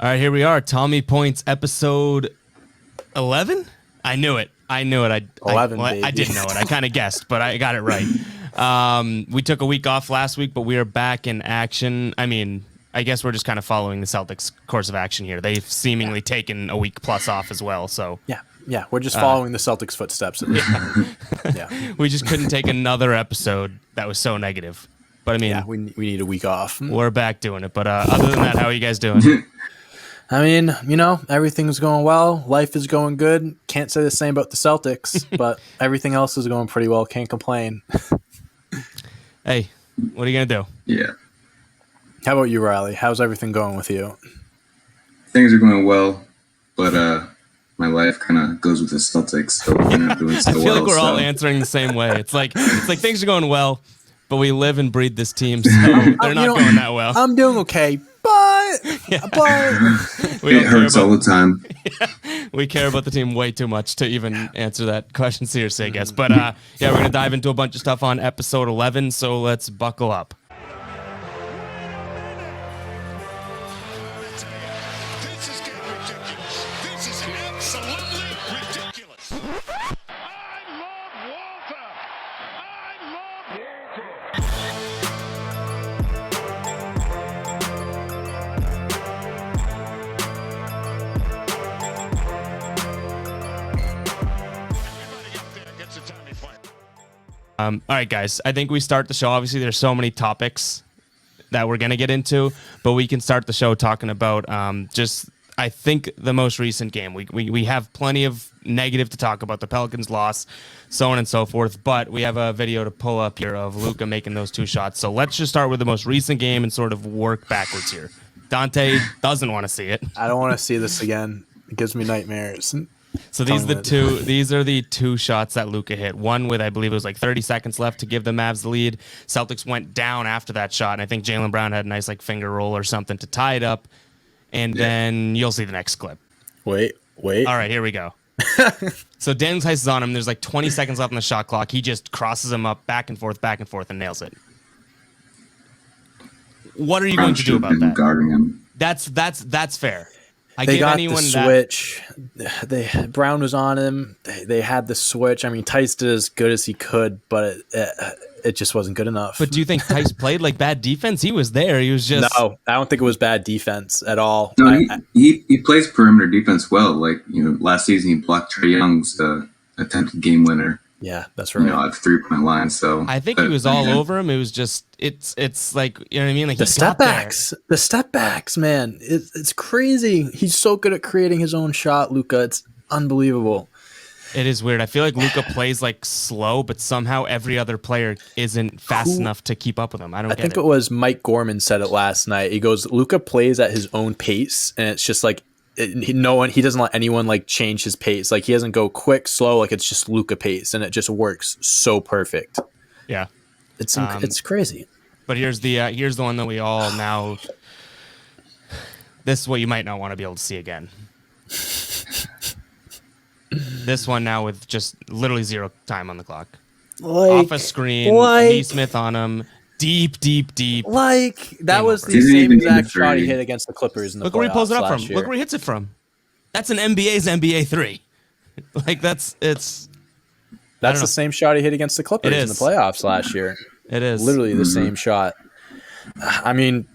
All right, here we are. Tommy Points, episode 11? I knew it. I 11, I didn't know it. I kind of guessed, but I got it right. We took a week off last week, but we are back in action. I mean, I guess we're just kind of following the Celtics' course of action here. They've seemingly taken a week plus off as well. So Yeah, we're just following the Celtics' footsteps. Yeah. we just couldn't take another episode that was so negative. But I mean, we need a week off. we're back doing it. But other than that, how are you guys doing? I mean, everything's going well. Life is going good. Can't say the same about the Celtics, but everything else is going pretty well. Can't complain. Hey, what are you going to do? Yeah. How about you, Riley? How's everything going with you? Things are going well, but my life kind of goes with the Celtics, so we're not doing so I feel well. like we're all answering the same way. It's like things are going well, but we live and breathe this team, so they're not going that well. I'm doing okay, but It hurts all the time. We care about the team way too much to even answer that question seriously, I guess. But yeah, we're going to dive into a bunch of stuff on episode 11, so let's buckle up. This is getting ridiculous. This is absolutely ridiculous. I love Walter. I love Walter. Everybody up there gets a tiny fight. All right, guys, I think we start the show. Obviously, there's so many topics that we're going to get into, but we can start the show talking about just, I think, the most recent game. We have plenty of negative to talk about, the Pelicans loss, so on and so forth, but we have a video to pull up here of Luka making those two shots. So let's just start with the most recent game and sort of work backwards here. Dante doesn't want to see it. I don't want to see this again. It gives me nightmares. So these are the two shots that Luka hit. One with, I believe it was like 30 seconds left to give the Mavs the lead. Celtics went down after that shot, and I think Jaylen Brown had a nice like finger roll or something to tie it up. And then you'll see the next clip. Wait. All right, here we go. So Daniel Tice is on him. There's like 20 seconds left on the shot clock. He just crosses him up back and forth, and nails it. What are you going to do about that? Guarding him. That's fair. They got the switch. Brown was on him. They had the switch. I mean, Tice did as good as he could, but it just wasn't good enough. But do you think Tice played like bad defense? He was there. He was just... No, I don't think it was bad defense at all. No, he plays perimeter defense well. Like, last season he blocked Trae Young's attempted game winner. Yeah, that's right. At the 3-point line. So I think he was all over him. It was just it's like, you know what I mean? Like the step backs, man. It's crazy. He's so good at creating his own shot, Luka. It's unbelievable. It is weird. I feel like Luka plays like slow, but somehow every other player isn't fast enough to keep up with him. I think it was Mike Gorman said it last night. He goes, Luka plays at his own pace, and it's just like he doesn't let anyone like change his pace. Like he doesn't go quick, slow. Like it's just Luka pace, and it just works so perfect. Yeah, it's crazy. But here's the one that we all now. This is what you might not want to be able to see again. This one now with just literally zero time on the clock. Off a screen, Neesmith on him. Deep. Like that Game was over. the same exact shot he hit against the Clippers in the playoffs. Look where he pulls it up from. Year. Look where he hits it from. That's an NBA 3. Like that's the same shot he hit against the Clippers in the playoffs last year. It is literally the same shot. I mean,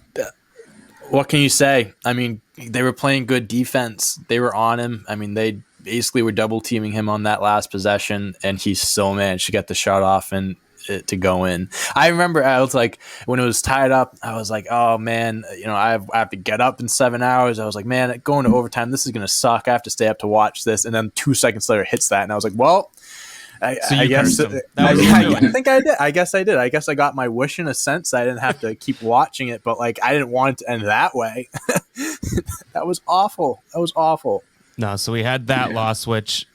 what can you say? I mean, they were playing good defense. They were on him. I mean, they basically were double teaming him on that last possession, and he still managed to get the shot off and to go in. I remember I was like, when it was tied up, I was like, oh man, I have to get up in 7 hours. I was like, man, going to overtime, this is going to suck. I have to stay up to watch this. And then 2 seconds later hits that. And I was like, well, I guess I think I did. I guess I did. I guess I got my wish in a sense. I didn't have to keep watching it, but like, I didn't want it to end that way. That was awful. No, so we had that loss, which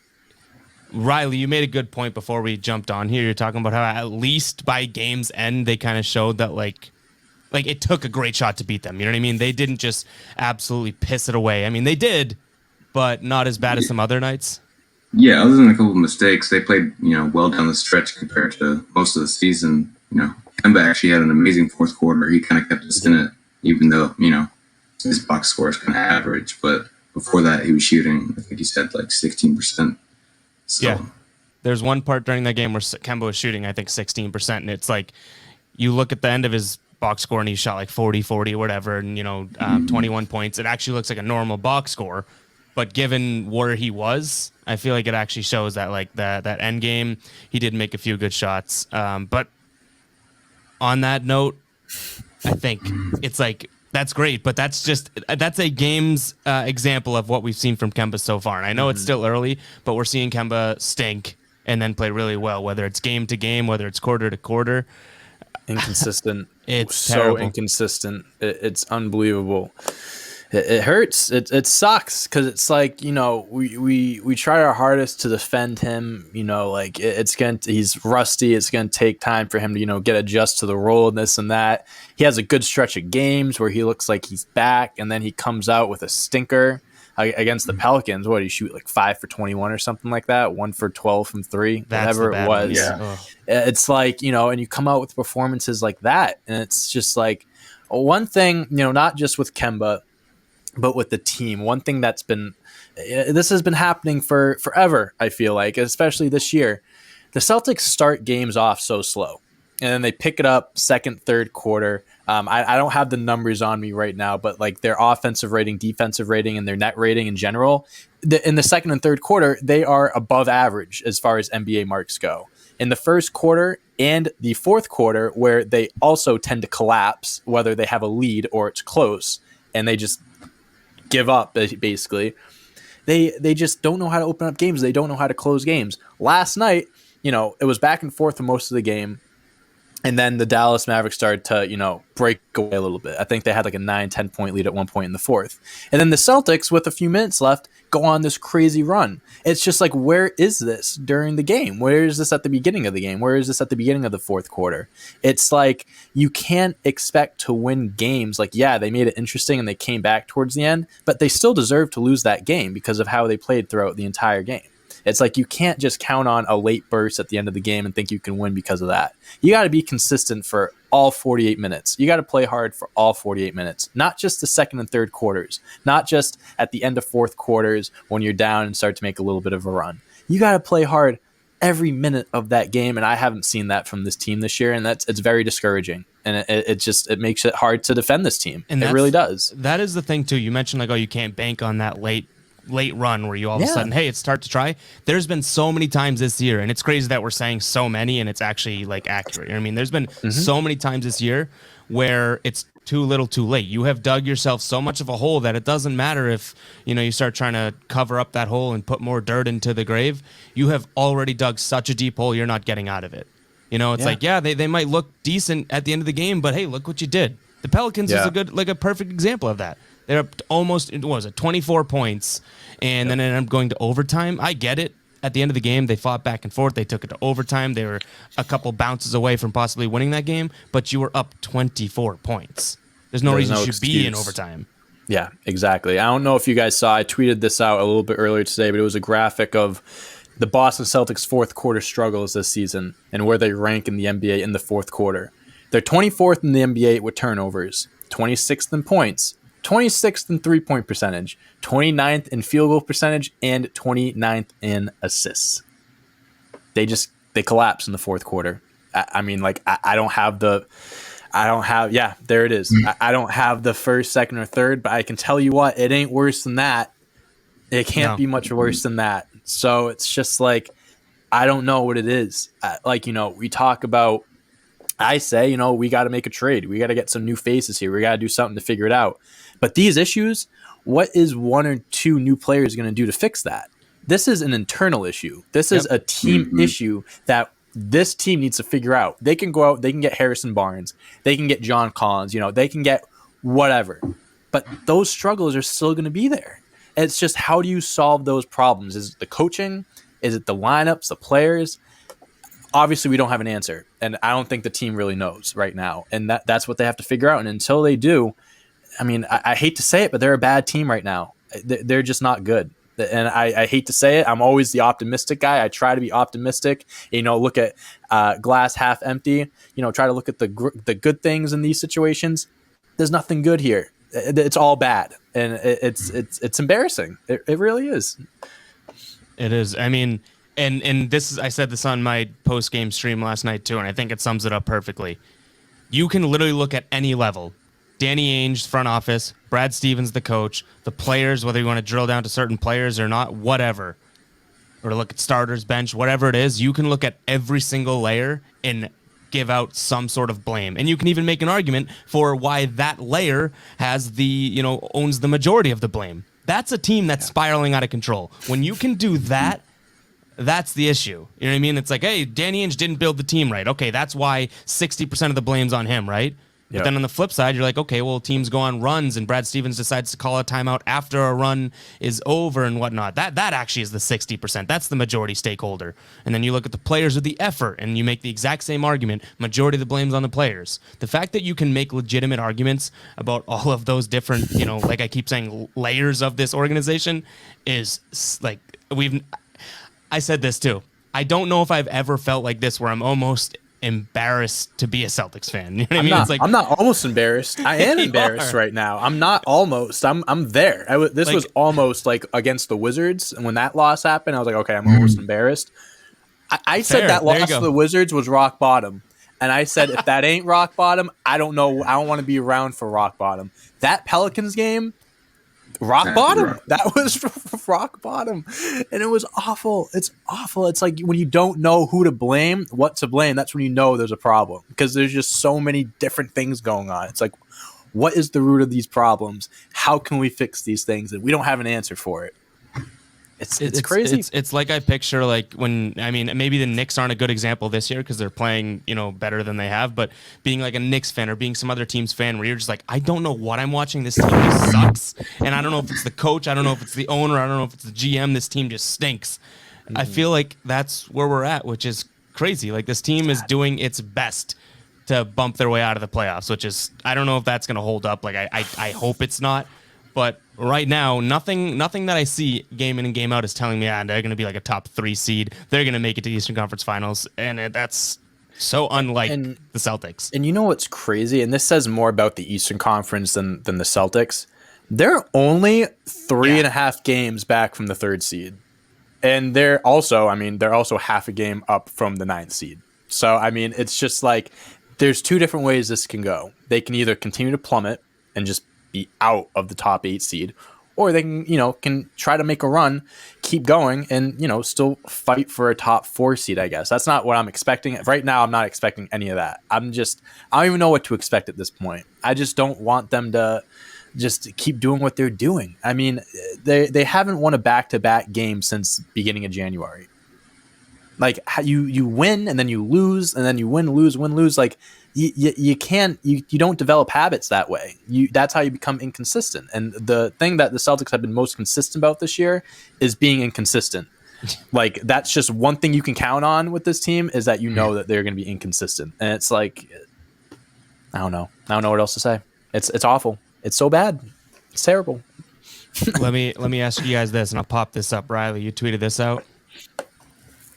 Riley, you made a good point before we jumped on here. You're talking about how at least by game's end, they kind of showed that like it took a great shot to beat them. You know what I mean? They didn't just absolutely piss it away. I mean, they did, but not as bad as some other nights. Yeah, other than a couple of mistakes, they played, well down the stretch compared to most of the season. Kemba actually had an amazing fourth quarter. He kind of kept us in it, even though, his box score is kind of average, but before that, he was shooting, I think he said like 16%. So, Yeah. There's one part during that game where Kemba was shooting, I think, 16%. And it's like, you look at the end of his box score and he shot like 40, or whatever, and, 21 points. It actually looks like a normal box score. But given where he was, I feel like it actually shows that, like, that end game, he did make a few good shots. But on that note, I think it's like, that's great, but that's a game's example of what we've seen from Kemba so far. And I know it's still early, but we're seeing Kemba stink and then play really well, whether it's game to game, whether it's quarter to quarter. Inconsistent. It's so terrible. Inconsistent. It's unbelievable. It hurts. It sucks because it's like, we try our hardest to defend him. Like he's rusty. It's gonna take time for him to get adjust to the role and this and that. He has a good stretch of games where he looks like he's back, and then he comes out with a stinker against the Pelicans. What, he shoot like 5 for 21 or something like that, 1 for 12 from 3, whatever it was. Yeah. It's like, and you come out with performances like that, and it's just like one thing, not just with Kemba, but with the team. One thing this has been happening for forever, I feel like, especially this year. The Celtics start games off so slow, and then they pick it up second, third quarter. I don't have the numbers on me right now, but like their offensive rating, defensive rating, and their net rating in general, in the second and third quarter, they are above average as far as NBA marks go. In the first quarter and the fourth quarter, where they also tend to collapse, whether they have a lead or it's close, and they just give up, basically. They just don't know how to open up games. They don't know how to close games. Last night, it was back and forth for most of the game. And then the Dallas Mavericks started to, break away a little bit. I think they had like a 9-10 point lead at one point in the fourth. And then the Celtics, with a few minutes left, go on this crazy run. It's just like, where is this during the game? Where is this at the beginning of the game? Where is this at the beginning of the fourth quarter? It's like, you can't expect to win games. Like, yeah, they made it interesting and they came back towards the end, but they still deserve to lose that game because of how they played throughout the entire game. It's like, you can't just count on a late burst at the end of the game and think you can win because of that. You got to be consistent for all 48 minutes. You got to play hard for all 48 minutes, not just the second and third quarters, not just at the end of fourth quarters when you're down and start to make a little bit of a run. You got to play hard every minute of that game, and I haven't seen that from this team this year, and it's very discouraging. And it makes it hard to defend this team. And it really does. That is the thing too. You mentioned like, you can't bank on that late run where you all of a sudden, hey, it's start to try. There's been so many times this year, and it's crazy that we're saying so many and it's actually like accurate. I mean, there's been so many times this year where it's too little too late. You have dug yourself so much of a hole that it doesn't matter if you start trying to cover up that hole and put more dirt into the grave. You have already dug such a deep hole, you're not getting out of it. It's like, they might look decent at the end of the game, but hey, look what you did. The Pelicans is a perfect example of that. They're up to almost, 24 points, and then it ended up going to overtime. I get it. At the end of the game, they fought back and forth. They took it to overtime. They were a couple bounces away from possibly winning that game, but you were up 24 points. There's no reason you should be in overtime. Yeah, exactly. I don't know if you guys saw, I tweeted this out a little bit earlier today, but it was a graphic of the Boston Celtics fourth quarter struggles this season and where they rank in the NBA in the fourth quarter. They're 24th in the NBA with turnovers, 26th in points, 26th in three-point percentage, 29th in field goal percentage, and 29th in assists. They collapse in the fourth quarter. I don't have, there it is. I don't have the first, second, or third, but I can tell you what, it ain't worse than that. It can't be much worse than that. So it's just like, I don't know what it is. We talk about, I say, we got to make a trade. We got to get some new faces here. We got to do something to figure it out. But these issues, what is one or two new players going to do to fix that? This is an internal issue. This is a team issue that this team needs to figure out. They can go out, they can get Harrison Barnes, they can get John Collins, they can get whatever. But those struggles are still going to be there. It's just, how do you solve those problems? Is it the coaching? Is it the lineups, the players? Obviously, we don't have an answer, and I don't think the team really knows right now. And that's what they have to figure out. And until they do, I hate to say it, but they're a bad team right now. They're just not good. And I hate to say it. I'm always the optimistic guy. I try to be optimistic. Look at glass half empty. Try to look at the good things in these situations. There's nothing good here. it's all bad, and it's embarrassing. It really is. It is. I mean, and this is, I said this on my post game stream last night too, and I think it sums it up perfectly. You can literally look at any level. Danny Ainge, front office, Brad Stevens, the coach, the players, whether you want to drill down to certain players or not, whatever, or look at starters, bench, whatever it is, you can look at every single layer and give out some sort of blame. And you can even make an argument for why that layer has owns the majority of the blame. That's a team that's spiraling out of control. When you can do that, that's the issue. You know what I mean? It's like, hey, Danny Ainge didn't build the team right. Okay, that's why 60% of the blame's on him, right? But Yep. then on the flip side, you're like, okay, well, teams go on runs and Brad Stevens decides to call a timeout after a run is over and whatnot. That actually is the 60%. That's the majority stakeholder. And then you look at the players with the effort and you make the exact same argument. Majority of the blame's on the players. The fact that you can make legitimate arguments about all of those different, like I keep saying, layers of this organization is like I said this too. I don't know if I've ever felt like this where I'm almost embarrassed to be a Celtics fan. You know what I mean? It's like, I'm not almost embarrassed. I am embarrassed right now. I'm not almost. I'm there. This was almost like against the Wizards, and when that loss happened, I was like, okay, I'm almost embarrassed. I said that loss to the Wizards was rock bottom, and I said if that ain't rock bottom, I don't know. I don't want to be around for rock bottom. That Pelicans game. Rock bottom. That was rock bottom. And it was awful. It's awful. It's like when you don't know who to blame, what to blame, that's when you know there's a problem. Because there's just so many different things going on. It's like, what is the root of these problems? How can we fix these things? And we don't have an answer for it. It's crazy. It's like I picture maybe the Knicks aren't a good example this year because they're playing, better than they have, but being like a Knicks fan or being some other team's fan where you're just like, I don't know what I'm watching. This team just sucks. And I don't know if it's the coach. I don't know if it's the owner. I don't know if it's the GM. This team just stinks. Mm-hmm. I feel like that's where we're at, which is crazy. Like this team is doing its best to bump their way out of the playoffs, which is, I don't know if that's going to hold up. Like I hope it's not. But right now, nothing that I see game in and game out is telling me they're going to be like a top 3 seed. They're going to make it to the Eastern Conference Finals, and that's so unlike the Celtics. And you know what's crazy? And this says more about the Eastern Conference than the Celtics. They're only 3.5 games back from the 3rd seed, and they're also half a game up from the 9th seed. So I mean, it's just like there's 2 different ways this can go. They can either continue to plummet and just be out of the top 8 seed, or they can try to make a run, keep going, and still fight for a top 4 seed. I guess that's not what I'm expecting right now. I'm not expecting any of that. I don't even know what to expect at this point. I just don't want them to just keep doing what they're doing. I mean, they haven't won a back-to-back game since beginning of January. Like you win and then you lose and then you win, lose. Like you don't develop habits that way. That's how you become inconsistent. And the thing that the Celtics have been most consistent about this year is being inconsistent. Like that's just one thing you can count on with this team is that that they're going to be inconsistent. And it's like, I don't know what else to say. It's awful. It's so bad. It's terrible. Let me ask you guys this, and I'll pop this up. Riley, you tweeted this out.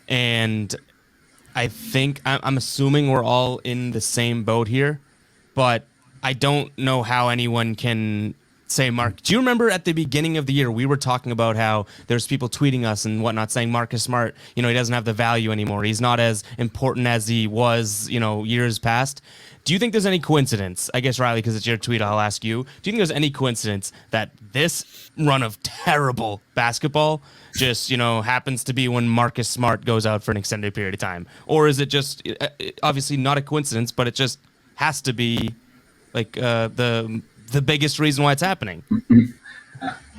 And I think I'm assuming we're all in the same boat here, but I don't know how anyone can say Mark. Do you remember at the beginning of the year we were talking about how there's people tweeting us and whatnot saying Marcus Smart, he doesn't have the value anymore. He's not as important as he was, years past. Do you think there's any coincidence? I guess, Riley, because it's your tweet, I'll ask you. Do you think there's any coincidence that this run of terrible basketball just, happens to be when Marcus Smart goes out for an extended period of time? Or is it just, obviously not a coincidence, but it just has to be like the biggest reason why it's happening?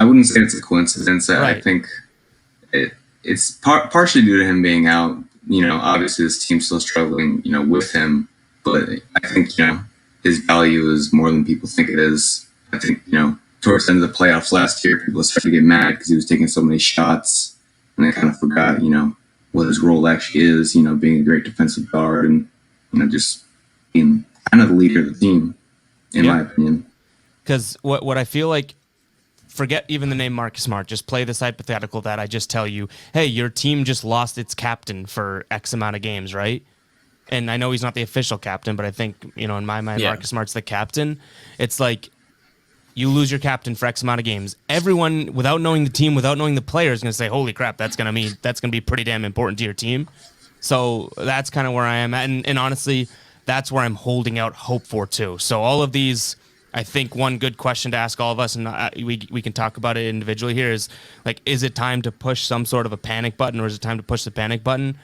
I wouldn't say it's a coincidence. Right. I think it's partially due to him being out. Obviously this team's still struggling, with him. But I think, his value is more than people think it is. I think, towards the end of the playoffs last year, people started to get mad because he was taking so many shots. And they kind of forgot, what his role actually is, being a great defensive guard and, just being kind of the leader of the team, in my opinion. Because what I feel like, forget even the name Marcus Smart, just play this hypothetical that I just tell you, hey, your team just lost its captain for X amount of games, right? And I know he's not the official captain, but I think, in my mind, Marcus Smart's the captain. It's like you lose your captain for X amount of games. Everyone, without knowing the team, without knowing the player, is going to say, "Holy crap, that's going to be pretty damn important to your team." So that's kind of where I am at, and honestly, that's where I'm holding out hope for too. So all of these, I think one good question to ask all of us, and we can talk about it individually here, is like, is it time to push some sort of a panic button, or is it time to push the panic button?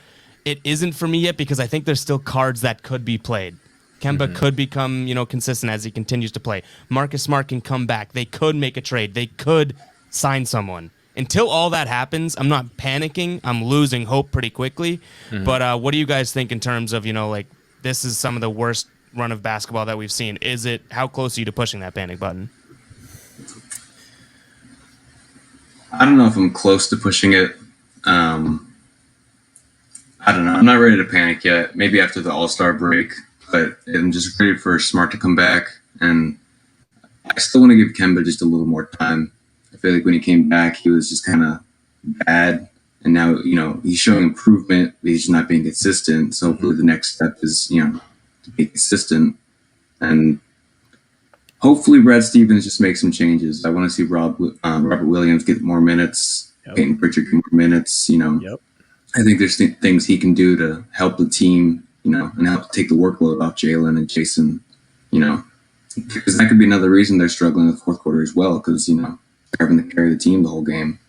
It isn't for me yet because I think there's still cards that could be played. Kemba could become, consistent as he continues to play. Marcus Smart can come back. They could make a trade. They could sign someone. Until all that happens, I'm not panicking. I'm losing hope pretty quickly. But what do you guys think in terms of, this is some of the worst run of basketball that we've seen? How close are you to pushing that panic button? I don't know if I'm close to pushing it. I don't know. I'm not ready to panic yet. Maybe after the All-Star break. But I'm just ready for Smart to come back, and I still want to give Kemba just a little more time. I feel like when he came back, he was just kind of bad, and now he's showing improvement, but he's not being consistent. So hopefully the next step is to be consistent, and hopefully Brad Stevens just makes some changes. I want to see Robert Williams get more minutes, Peyton Pritchard get more minutes. Yep. I think there's things he can do to help the team. And help take the workload off Jalen and Jason, because that could be another reason they're struggling in the fourth quarter as well, because, they're having to carry the team the whole game.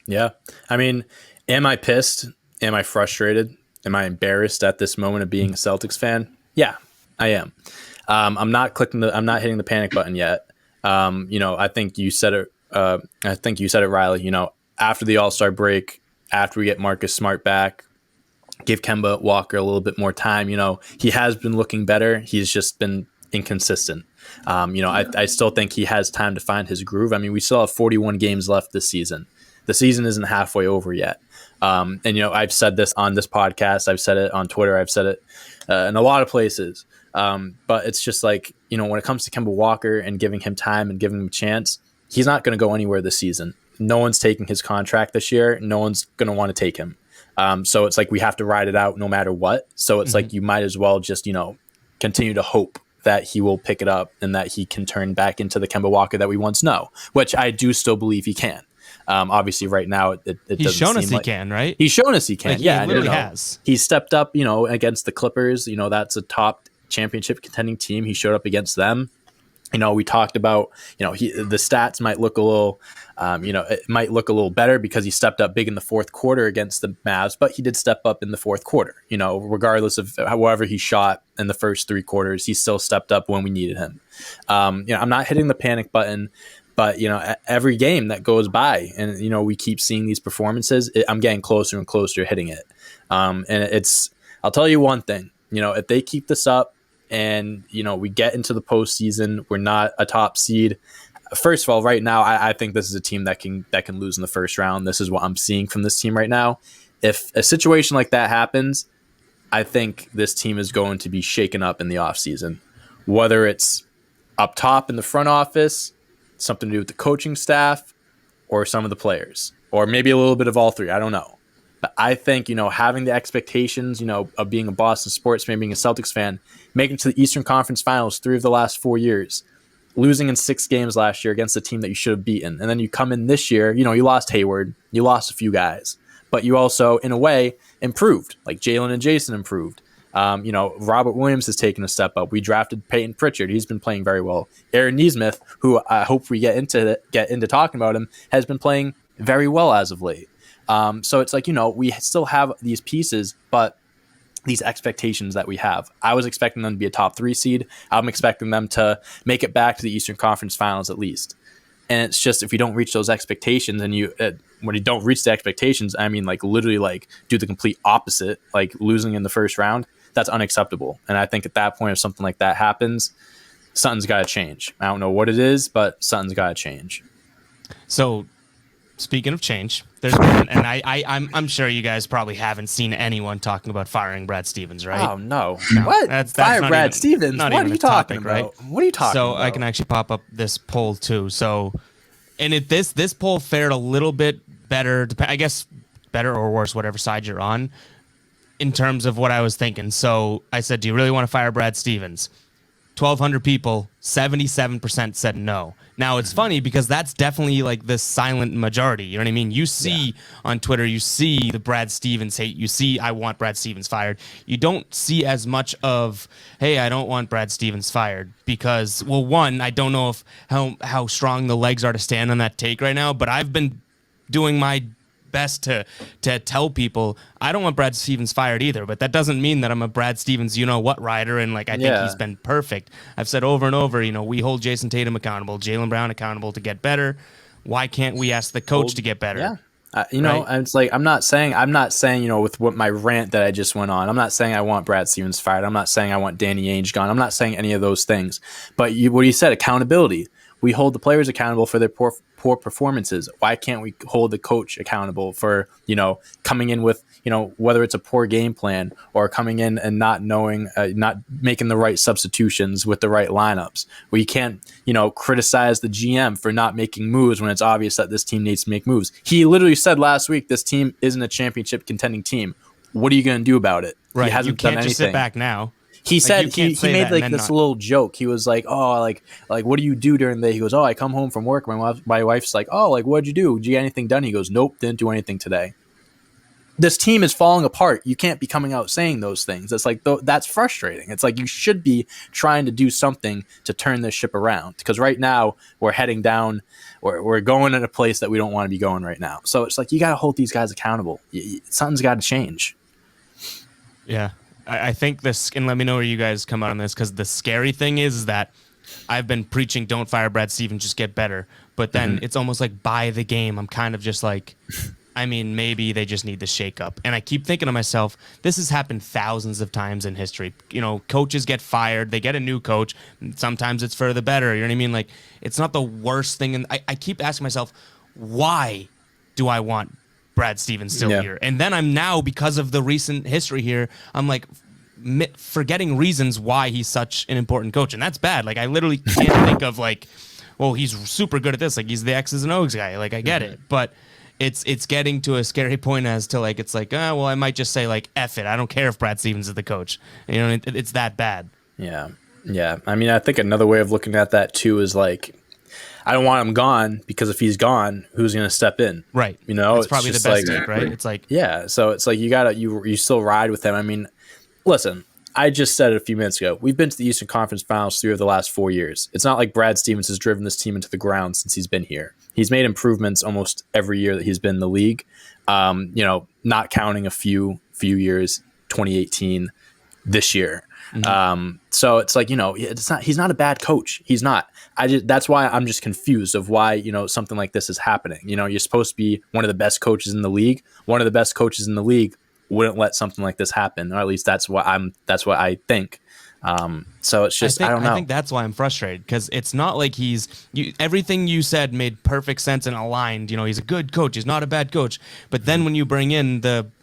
Yeah. I mean, am I pissed? Am I frustrated? Am I embarrassed at this moment of being a Celtics fan? Yeah, I am. I'm not hitting the panic button yet. I think you said it. Riley. After the All-Star break, after we get Marcus Smart back, give Kemba Walker a little bit more time. He has been looking better. He's just been inconsistent. I still think he has time to find his groove. I mean, we still have 41 games left this season. The season isn't halfway over yet. I've said this on this podcast. I've said it on Twitter. I've said it in a lot of places. But it's just like, when it comes to Kemba Walker and giving him time and giving him a chance, he's not going to go anywhere this season. No one's taking his contract this year. No one's going to want to take him. So it's like we have to ride it out no matter what. So it's like you might as well just, continue to hope that he will pick it up and that he can turn back into the Kemba Walker that we once know, which I do still believe he can. Obviously, right now, it he's shown us he can, right? He's shown us he can. He literally has. He stepped up, against the Clippers. That's a top championship contending team. He showed up against them. We talked about, the stats might look a little, it might look a little better because he stepped up big in the fourth quarter against the Mavs, but he did step up in the fourth quarter. Regardless of however he shot in the first three quarters, he still stepped up when we needed him. I'm not hitting the panic button, but, every game that goes by and, we keep seeing these performances, I'm getting closer and closer to hitting it. And I'll tell you one thing, if they keep this up, and we get into the postseason, we're not a top seed. First of all, right now, I think this is a team that can lose in the first round. This is what I'm seeing from this team right now. If a situation like that happens, I think this team is going to be shaken up in the offseason. Whether it's up top in the front office, something to do with the coaching staff, or some of the players, or maybe a little bit of all three. I don't know. But I think, having the expectations, of being a Boston sports fan, being a Celtics fan, making it to the Eastern Conference Finals 3 of the last 4 years, losing in 6 games last year against a team that you should have beaten. And then you come in this year, you lost Hayward, you lost a few guys, but you also, in a way, improved. Like Jalen and Jason improved. Robert Williams has taken a step up. We drafted Peyton Pritchard. He's been playing very well. Aaron Nesmith, who I hope we get into talking about him, has been playing very well as of late. So it's like, we still have these pieces, but these expectations that we have, I was expecting them to be a top 3 seed. I'm expecting them to make it back to the Eastern Conference Finals at least. And it's just, if you don't reach those expectations and when you don't reach the expectations, I mean, like literally like do the complete opposite, like losing in the first round, that's unacceptable. And I think at that point, if something like that happens, something's got to change. I don't know what it is, but something's got to change. So, speaking of change, there's been, and I'm sure you guys probably haven't seen anyone talking about firing Brad Stevens, right? Oh no! What? That's Fire Brad Stevens? What are you talking about? Right? What are you talking about? So I can actually pop up this poll too. So, and this poll fared a little bit better, I guess, better or worse, whatever side you're on, in terms of what I was thinking. So I said, do you really want to fire Brad Stevens? 1,200 people 77% said no. Now it's funny because that's definitely like the silent majority. You know what I mean? You see on Twitter, you see the Brad Stevens hate. You see, I want Brad Stevens fired. You don't see as much of, hey, I don't want Brad Stevens fired because, well, one, I don't know if how strong the legs are to stand on that take right now, but I've been doing my best to tell people I don't want Brad Stevens fired either, but that doesn't mean that I'm a Brad Stevens you-know-what rider, and like I think he's been perfect. I've said over and over, we hold Jason Tatum accountable, Jaylen Brown accountable to get better. Why can't we ask the coach to get better? Yeah. And it's like I'm not saying with what my rant that I just went on, I'm not saying I want Brad Stevens fired. I'm not saying I want Danny Ainge gone. I'm not saying any of those things. But what you said, accountability. We hold the players accountable for their poor performances. Why can't we hold the coach accountable for, coming in with, whether it's a poor game plan or coming in and not knowing, not making the right substitutions with the right lineups? We can't, criticize the GM for not making moves when it's obvious that this team needs to make moves. He literally said last week, this team isn't a championship contending team. What are you going to do about it? Right. He hasn't you can't done just anything. sit back now. He said he made like this little joke. He was like, "Oh, like what do you do during the day?" He goes, "Oh, I come home from work. My wife's like, "Oh, like what'd you do? Did you get anything done?" He goes, "Nope, didn't do anything today." This team is falling apart. You can't be coming out saying those things. It's like that's frustrating. It's like you should be trying to do something to turn this ship around, because right now we're heading down. We're going in a place that we don't want to be going right now. So it's like you got to hold these guys accountable. Something's got to change. Yeah. I think this, and let me know where you guys come out on this, because the scary thing is that I've been preaching don't fire Brad Stevens, just get better. But then it's almost like by the game, I'm kind of just like, maybe they just need to shake up. And I keep thinking to myself, this has happened thousands of times in history. Coaches get fired, they get a new coach. Sometimes it's for the better. You know what I mean? Like, it's not the worst thing. And I keep asking myself, why do I want Brad Stevens still here? And then I'm now, because of the recent history here, I'm like forgetting reasons why he's such an important coach. And that's bad. Like, I literally can't think of like, well, he's super good at this. Like, he's the X's and O's guy. Like, I get it. But it's getting to a scary point as to like, it's like, well, I might just say like, F it. I don't care if Brad Stevens is the coach. It's that bad. Yeah. Yeah. I think another way of looking at that too is like, I don't want him gone, because if he's gone, who's going to step in? Right. It's probably the best take, right? It's like, yeah. So it's like you still ride with him. Listen, I just said it a few minutes ago. We've been to the Eastern Conference Finals 3 of the last 4 years. It's not like Brad Stevens has driven this team into the ground since he's been here. He's made improvements almost every year that he's been in the league. Not counting a few years, 2018, this year. So it's like, he's not a bad coach. He's not. That's why I'm just confused of why, something like this is happening. You're supposed to be one of the best coaches in the league. One of the best coaches in the league wouldn't let something like this happen, or at least that's what I think. So it's just, I don't know. I think that's why I'm frustrated, because it's not like everything you said made perfect sense and aligned. He's a good coach. He's not a bad coach. But then when you bring in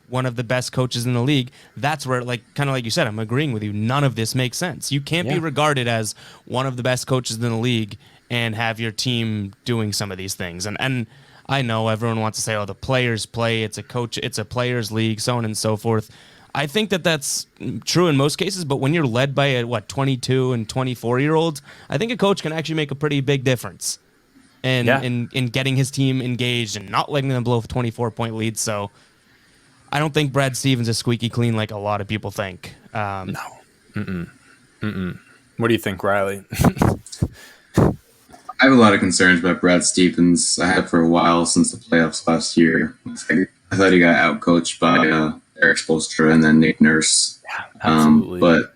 one of the best coaches in the league, that's where, like, kind of like you said, I'm agreeing with you. None of this makes sense. You can't be regarded as one of the best coaches in the league and have your team doing some of these things. And I know everyone wants to say, oh, the players play, it's a players league, so on and so forth. I think that's true in most cases, but when you're led by 22 and 24-year-olds, I think a coach can actually make a pretty big difference in getting his team engaged and not letting them blow 24-point leads. So I don't think Brad Stevens is squeaky clean like a lot of people think. No. What do you think, Riley? I have a lot of concerns about Brad Stevens. I have for a while, since the playoffs last year. I thought he got outcoached by Eric Spoelstra and then Nick Nurse. Yeah, absolutely. But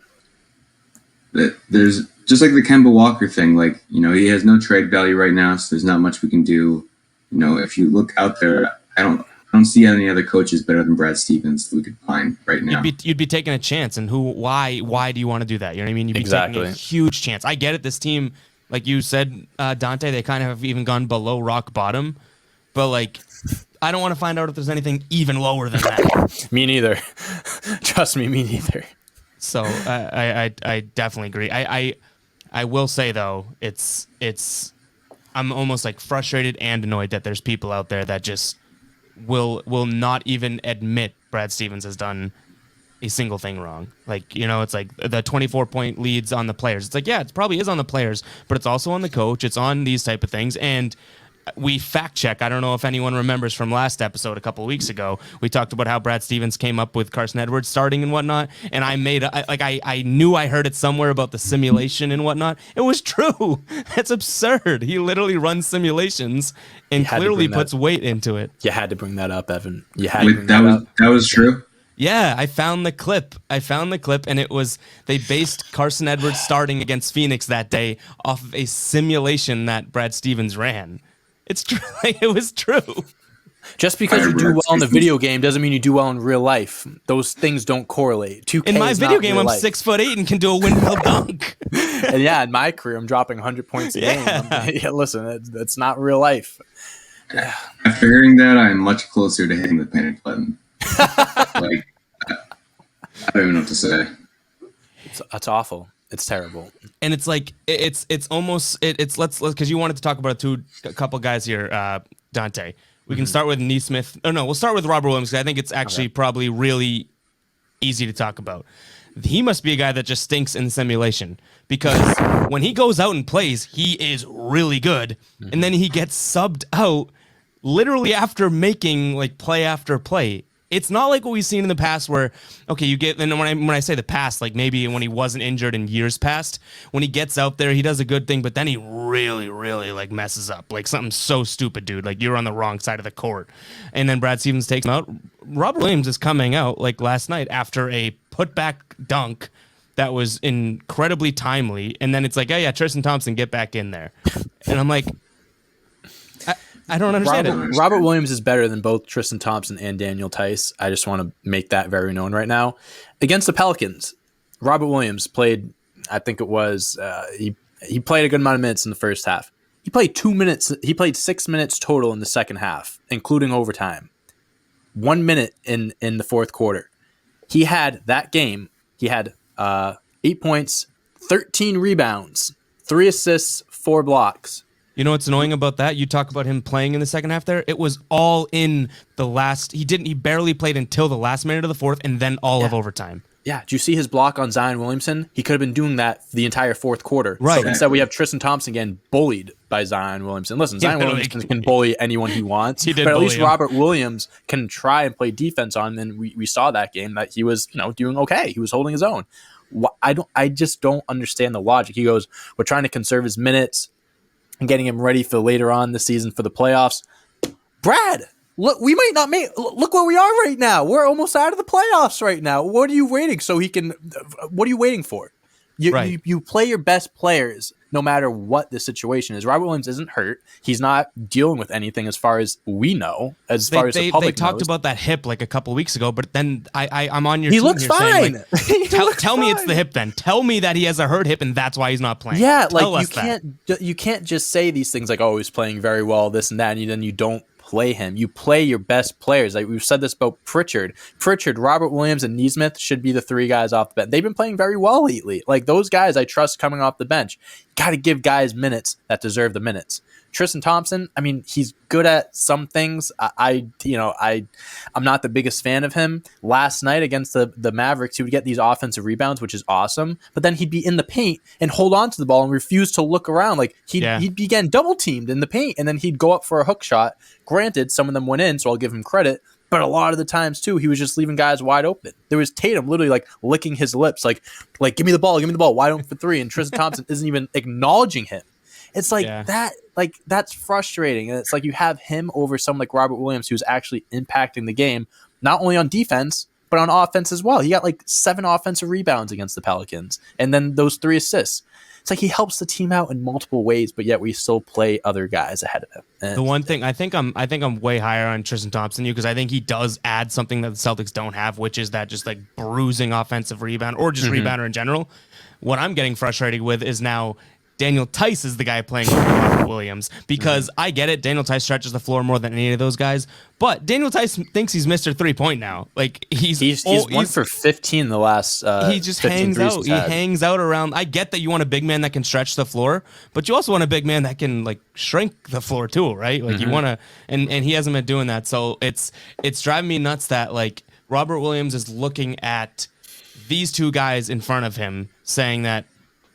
there's just like the Kemba Walker thing. Like, he has no trade value right now, so there's not much we can do. If you look out there, I don't see any other coaches better than Brad Stevens that we could find right now. You'd be taking a chance, and why do you want to do that? You know what I mean? You'd be taking a huge chance. I get it. This team, like you said, Dante, they kind of have even gone below rock bottom, but like, I don't want to find out if there's anything even lower than that. Me neither. Trust me neither. So I definitely agree. I will say though, it's I'm almost like frustrated and annoyed that there's people out there that just will not even admit Brad Stevens has done a single thing wrong. Like, it's like the 24-point leads on the players. It's like, yeah, it probably is on the players, but it's also on the coach. It's on these type of things. And we fact check. I don't know if anyone remembers from last episode a couple of weeks ago. We talked about how Brad Stevens came up with Carson Edwards starting and whatnot. And I knew I heard it somewhere about the simulation and whatnot. It was true. It's absurd. He literally runs simulations and clearly puts weight into it. You had to bring that up, Evan. You had to bring that was true. Yeah, I found the clip, and it was they based Carson Edwards starting against Phoenix that day off of a simulation that Brad Stevens ran. It's true. It was true. Just because you do well in the video game doesn't mean you do well in real life. Those things don't correlate. 2K in my is video not game, real I'm life. 6'8" and can do a windmill dunk. And yeah, in my career, I'm dropping 100 points a game. Yeah, listen, that's not real life. After hearing that, I'm much closer to hitting the panic button. Like, I don't even know what to say. It's awful. It's terrible. And it's like it's almost let's because you wanted to talk about a couple guys here, Dante. We can start with Neesmith. Oh no, we'll start with Robert Williams because I think it's actually probably really easy to talk about. He must be a guy that just stinks in the simulation because when he goes out and plays, he is really good, and then he gets subbed out literally after making like play after play. It's not like what we've seen in the past where, okay, you get, and when I say the past, like maybe when he wasn't injured in years past, when he gets out there, he does a good thing, but then he really, really like messes up. Like something so stupid, dude. Like you're on the wrong side of the court. And then Brad Stevens takes him out. Robert Williams is coming out like last night after a putback dunk that was incredibly timely. And then it's like, oh yeah, Tristan Thompson, get back in there. And I'm like, I don't understand it. Robert Williams is better than both Tristan Thompson and Daniel Tice. I just want to make that very known right now. Against the Pelicans, Robert Williams played, I think it was, he played a good amount of minutes in the first half. He played 2 minutes. He played 6 minutes total in the second half, including overtime. 1 minute in the fourth quarter. He had that game. He had 8 points, 13 rebounds, 3 assists, 4 blocks. You know what's annoying about that? You talk about him playing in the second half there. It was all in the last. He barely played until the last minute of the fourth and then all of overtime. Yeah. Did you see his block on Zion Williamson? He could have been doing that the entire fourth quarter. Right. So instead, we have Tristan Thompson again bullied by Zion Williamson. Listen, Zion Williamson can bully anyone he wants, but at least Robert Williams can try and play defense on him. And we saw that game that he was, doing okay. He was holding his own. I just don't understand the logic. He goes, we're trying to conserve his minutes and getting him ready for later on the season for the playoffs. Brad, look, we might not make. Look where we are right now. We're almost out of the playoffs right now. What are you waiting so he can? What are you waiting for? You play your best players no matter what the situation is. Robert Williams isn't hurt. He's not dealing with anything as far as we know. As far as the public they talked knows. about that hip like a couple weeks ago, but then I'm on your He team looks here fine. saying, like, tell me it's the hip then. Tell me that he has a hurt hip and that's why he's not playing. Yeah, Tell like us you can't just say these things like, oh, he's playing very well, this and that, and then you don't play him. You play your best players. Like we've said this about Pritchard, Robert Williams, and Neesmith should be the 3 guys off the bench. They've been playing very well lately. Like those guys I trust coming off the bench. Got to give guys minutes that deserve the minutes. Tristan Thompson, I mean, he's good at some things. I'm not the biggest fan of him. Last night against the Mavericks, he would get these offensive rebounds, which is awesome. But then he'd be in the paint and hold on to the ball and refuse to look around. Like he'd be getting double teamed in the paint, and then he'd go up for a hook shot. Granted, some of them went in, so I'll give him credit. But a lot of the times too, he was just leaving guys wide open. There was Tatum literally like licking his lips, like give me the ball, wide open for 3, and Tristan Thompson isn't even acknowledging him. It's like that, like that's frustrating. And it's like you have him over someone like Robert Williams who's actually impacting the game, not only on defense, but on offense as well. He got like 7 offensive rebounds against the Pelicans, and then those 3 assists. It's like he helps the team out in multiple ways, but yet we still play other guys ahead of him. And the one thing I think I'm way higher on Tristan Thompson than you because I think he does add something that the Celtics don't have, which is that just like bruising offensive rebound or just rebounder in general. What I'm getting frustrated with is now Daniel Tice is the guy playing with Robert Williams because I get it. Daniel Tice stretches the floor more than any of those guys, but Daniel Tice thinks he's Mr. 3-point now. Like he's 1 for 15 the last. He just hangs out. He hangs out around. I get that you want a big man that can stretch the floor, but you also want a big man that can like shrink the floor too, right? Like you want to, and he hasn't been doing that. So it's driving me nuts that like Robert Williams is looking at these two guys in front of him, saying that,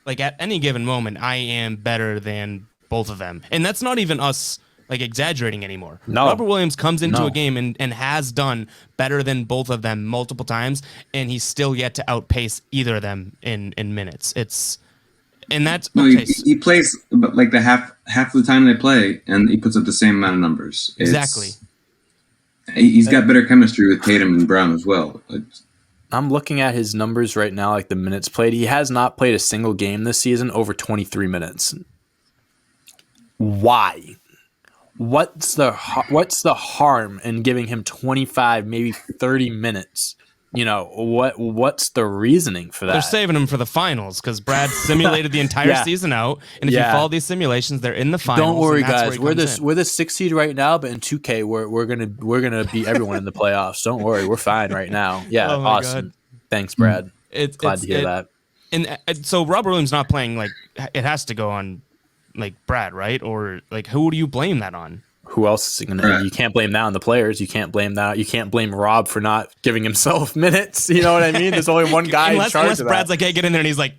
like, at any given moment, I am better than both of them. And that's not even us, like, exaggerating anymore. No. Robert Williams comes into No. a game and has done better than both of them multiple times, and he's still yet to outpace either of them in minutes. And that's No, okay. he plays like the half of the time they play, and he puts up the same amount of numbers. Exactly. He's got better chemistry with Tatum and Brown as well. I'm looking at his numbers right now, like the minutes played. He has not played a single game this season over 23 minutes. Why? What's the harm in giving him 25, maybe 30 minutes? You know, what's the reasoning for that? They're saving him for the finals because Brad simulated the entire season out, and if you follow these simulations, they're in the finals. Don't worry, and that's guys. where We're the 6th seed right now, but in 2K, we're gonna beat everyone in the playoffs. Don't worry, we're fine right now. Yeah, Oh my awesome. God. Thanks, Brad. Glad to hear that. And so Robert Williams not playing, like, it has to go on, like, Brad, right? Or, like, who do you blame that on? Who else is gonna? You can't blame that on the players. You can't blame that. You can't blame Rob for not giving himself minutes. You know what I mean? There's only one guy in charge unless of Brad's that. like, hey, get in there, and he's like,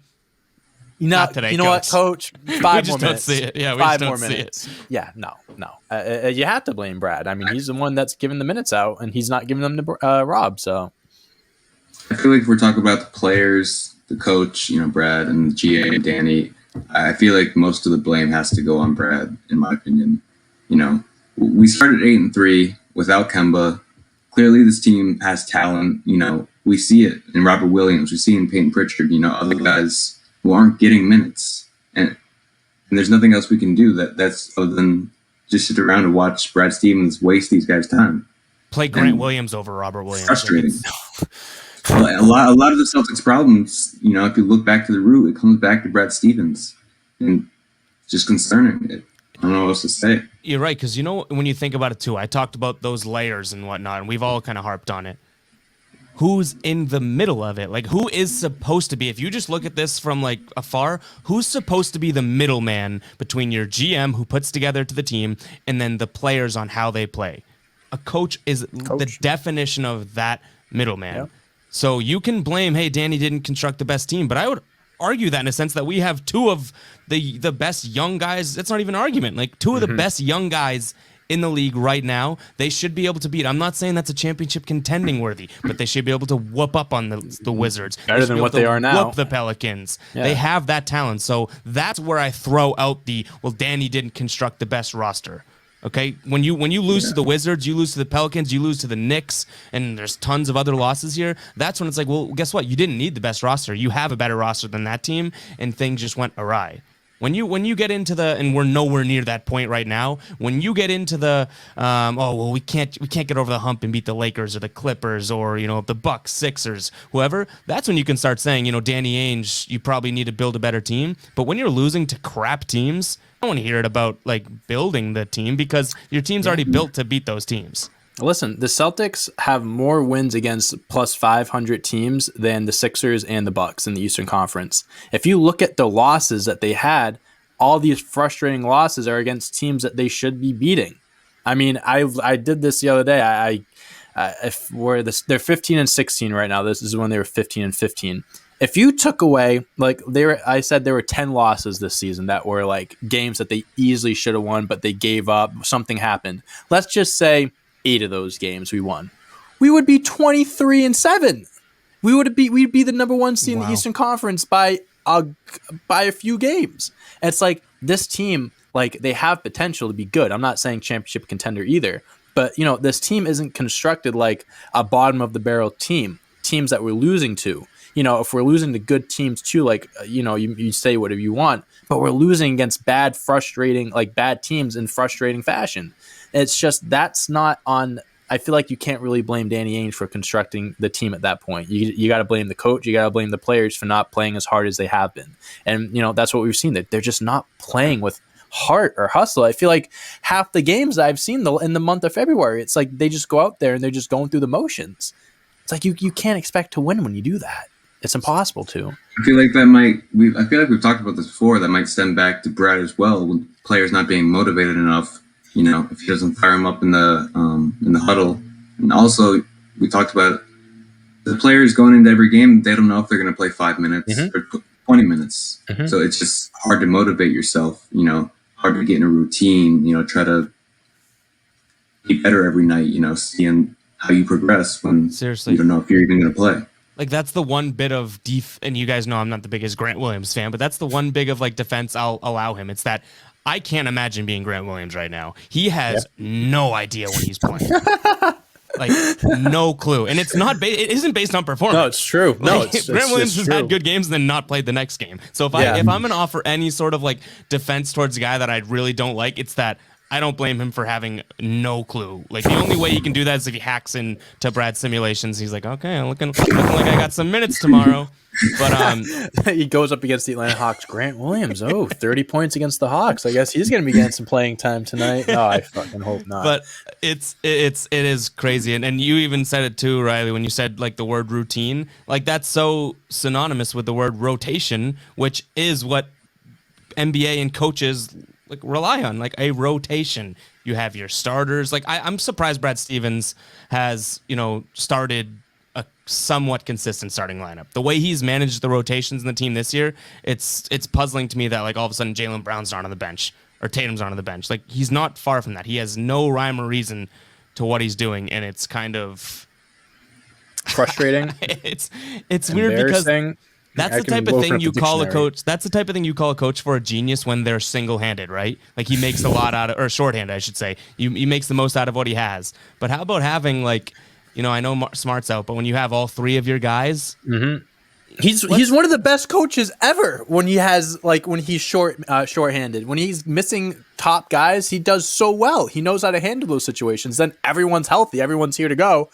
Not today, you know what, Coach? 5 We more just don't minutes. see it. Yeah, we Five just more don't see minutes. Yeah, no. You have to blame Brad. I mean, he's the one that's giving the minutes out, and he's not giving them to Rob. So I feel like if we're talking about the players, the coach, Brad and the GA and Danny, I feel like most of the blame has to go on Brad, in my opinion. We started 8-3 without Kemba. Clearly, this team has talent. We see it in Robert Williams. We see it in Peyton Pritchard. Other guys who aren't getting minutes, and there's nothing else we can do that's other than just sit around and watch Brad Stevens waste these guys' time. play Grant Williams over Robert Williams. Frustrating. A lot of the Celtics problems, if you look back to the root, it comes back to Brad Stevens, and it's just concerning. I don't know what else to say. You're right, because when you think about it too, I talked about those layers and whatnot, and we've all kind of harped on it. Who's in the middle of it? Like, who is supposed to be? If you just look at this from, like, afar, who's supposed to be the middleman between your GM, who puts together to the team, and then the players on how they play? A coach is the definition of that middleman. Yep. So you can blame, hey, Danny didn't construct the best team, but I would argue that in a sense that we have two of the best young guys. That's not even an argument. Like, two of the best young guys in the league right now, they should be able to beat. I'm not saying that's a championship contending worthy, but they should be able to whoop up on the Wizards. Better than what they are now. Whoop the Pelicans. Yeah. They have that talent. So that's where I throw out Danny didn't construct the best roster. Okay, when you lose to the Wizards, you lose to the Pelicans, you lose to the Knicks, and there's tons of other losses here. That's when it's like, well, guess what? You didn't need the best roster. You have a better roster than that team, and things just went awry. When you get into and we're nowhere near that point right now. When you get into we can't get over the hump and beat the Lakers or the Clippers or the Bucks, Sixers, whoever. That's when you can start saying, Danny Ainge, you probably need to build a better team. But when you're losing to crap teams, I don't want to hear it about, like, building the team, because your team's already built to beat those teams. Listen, the Celtics have more wins against plus 500 teams than the Sixers and the Bucks in the Eastern Conference. If you look at the losses that they had, all these frustrating losses are against teams that they should be beating. I mean, I did this the other day. They're 15-16 right now. This is when they were 15-15. If you took away, like, I said there were 10 losses this season that were, like, games that they easily should have won, but they gave up. Something happened. Let's just say 8 of those games we won. We would be 23-7. We'd be the number 1 seed in the Eastern Conference by a few games. And it's like, this team, like, they have potential to be good. I'm not saying championship contender either, but this team isn't constructed like a bottom of the barrel teams that we're losing to. If we're losing to good teams too, like, you say whatever you want, but we're losing against bad teams in frustrating fashion. It's just, that's not on. I feel like you can't really blame Danny Ainge for constructing the team at that point. You got to blame the coach. You got to blame the players for not playing as hard as they have been. And, that's what we've seen, that they're just not playing with heart or hustle. I feel like half the games I've seen in the month of February, it's like they just go out there and they're just going through the motions. It's like you can't expect to win when you do that. It's impossible to. I feel like I feel like we've talked about this before. That might stem back to Brad as well, with players not being motivated enough. If he doesn't fire them up in the huddle, and also we talked about the players going into every game, they don't know if they're going to play 5 minutes or 20 minutes. So it's just hard to motivate yourself, hard to get in a routine, try to be better every night, seeing how you progress when Seriously. you don't know if you're even going to play. Like, that's the one bit of and you guys know I'm not the biggest Grant Williams fan, but that's the one big of like defense I'll allow him. It's that I can't imagine being Grant Williams right now. He has no idea when he's playing. Like, no clue. And it's not it isn't based on performance. No, it's true. No, Like, it's Grant Williams has true. had good games and then not played the next game. So if I'm going to offer any sort of like defense towards a guy that I really don't like, it's that I don't blame him for having no clue. Like, the only way he can do that is if he hacks into Brad's simulations. He's like, okay, I'm looking like I got some minutes tomorrow. But he goes up against the Atlanta Hawks. Grant Williams, 30 points against the Hawks. I guess he's going to be getting some playing time tonight. No, I fucking hope not. But it is crazy, and you even said it too, Riley, when you said like the word routine. Like, that's so synonymous with the word rotation, which is what NBA and coaches like rely on, like a rotation. You have your starters. Like, I'm surprised Brad Stevens has started a somewhat consistent starting lineup. The way he's managed the rotations in the team this year, it's puzzling to me that like all of a sudden Jaylen Brown's not on the bench or Tatum's not on the bench. Like, he's not far from that. He has no rhyme or reason to what he's doing, and it's kind of frustrating. it's weird because that's the type of thing you call a coach. That's the type of thing you call a coach for a genius when they're single-handed, right? Like, he makes a lot out of, or shorthanded, I should say. He makes the most out of what he has. But how about having like, I know Smart's out, but when you have all three of your guys, he's one of the best coaches ever. When he has when he's shorthanded, when he's missing top guys, he does so well. He knows how to handle those situations. Then everyone's healthy, everyone's here to go.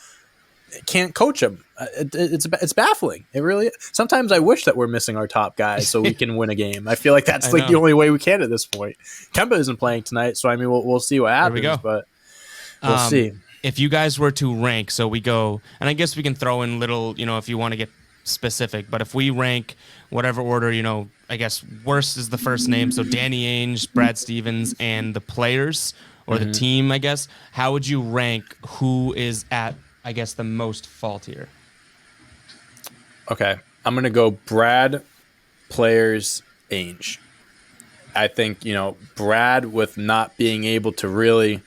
Can't coach him. It's baffling. It really. Sometimes I wish that we're missing our top guys so we can win a game. I feel like that's the only way we can at this point. Kemba isn't playing tonight, so I mean we'll see what happens. There we go. But we'll see. If you guys were to rank, so we go, and I guess we can throw in little, if you want to get specific, but if we rank whatever order, I guess worst is the first name, so Danny Ainge, Brad Stevens, and the players, or the team, I guess, how would you rank who is at, I guess, the most fault here? Okay, I'm going to go Brad, players, Ainge. I think, Brad with not being able to really,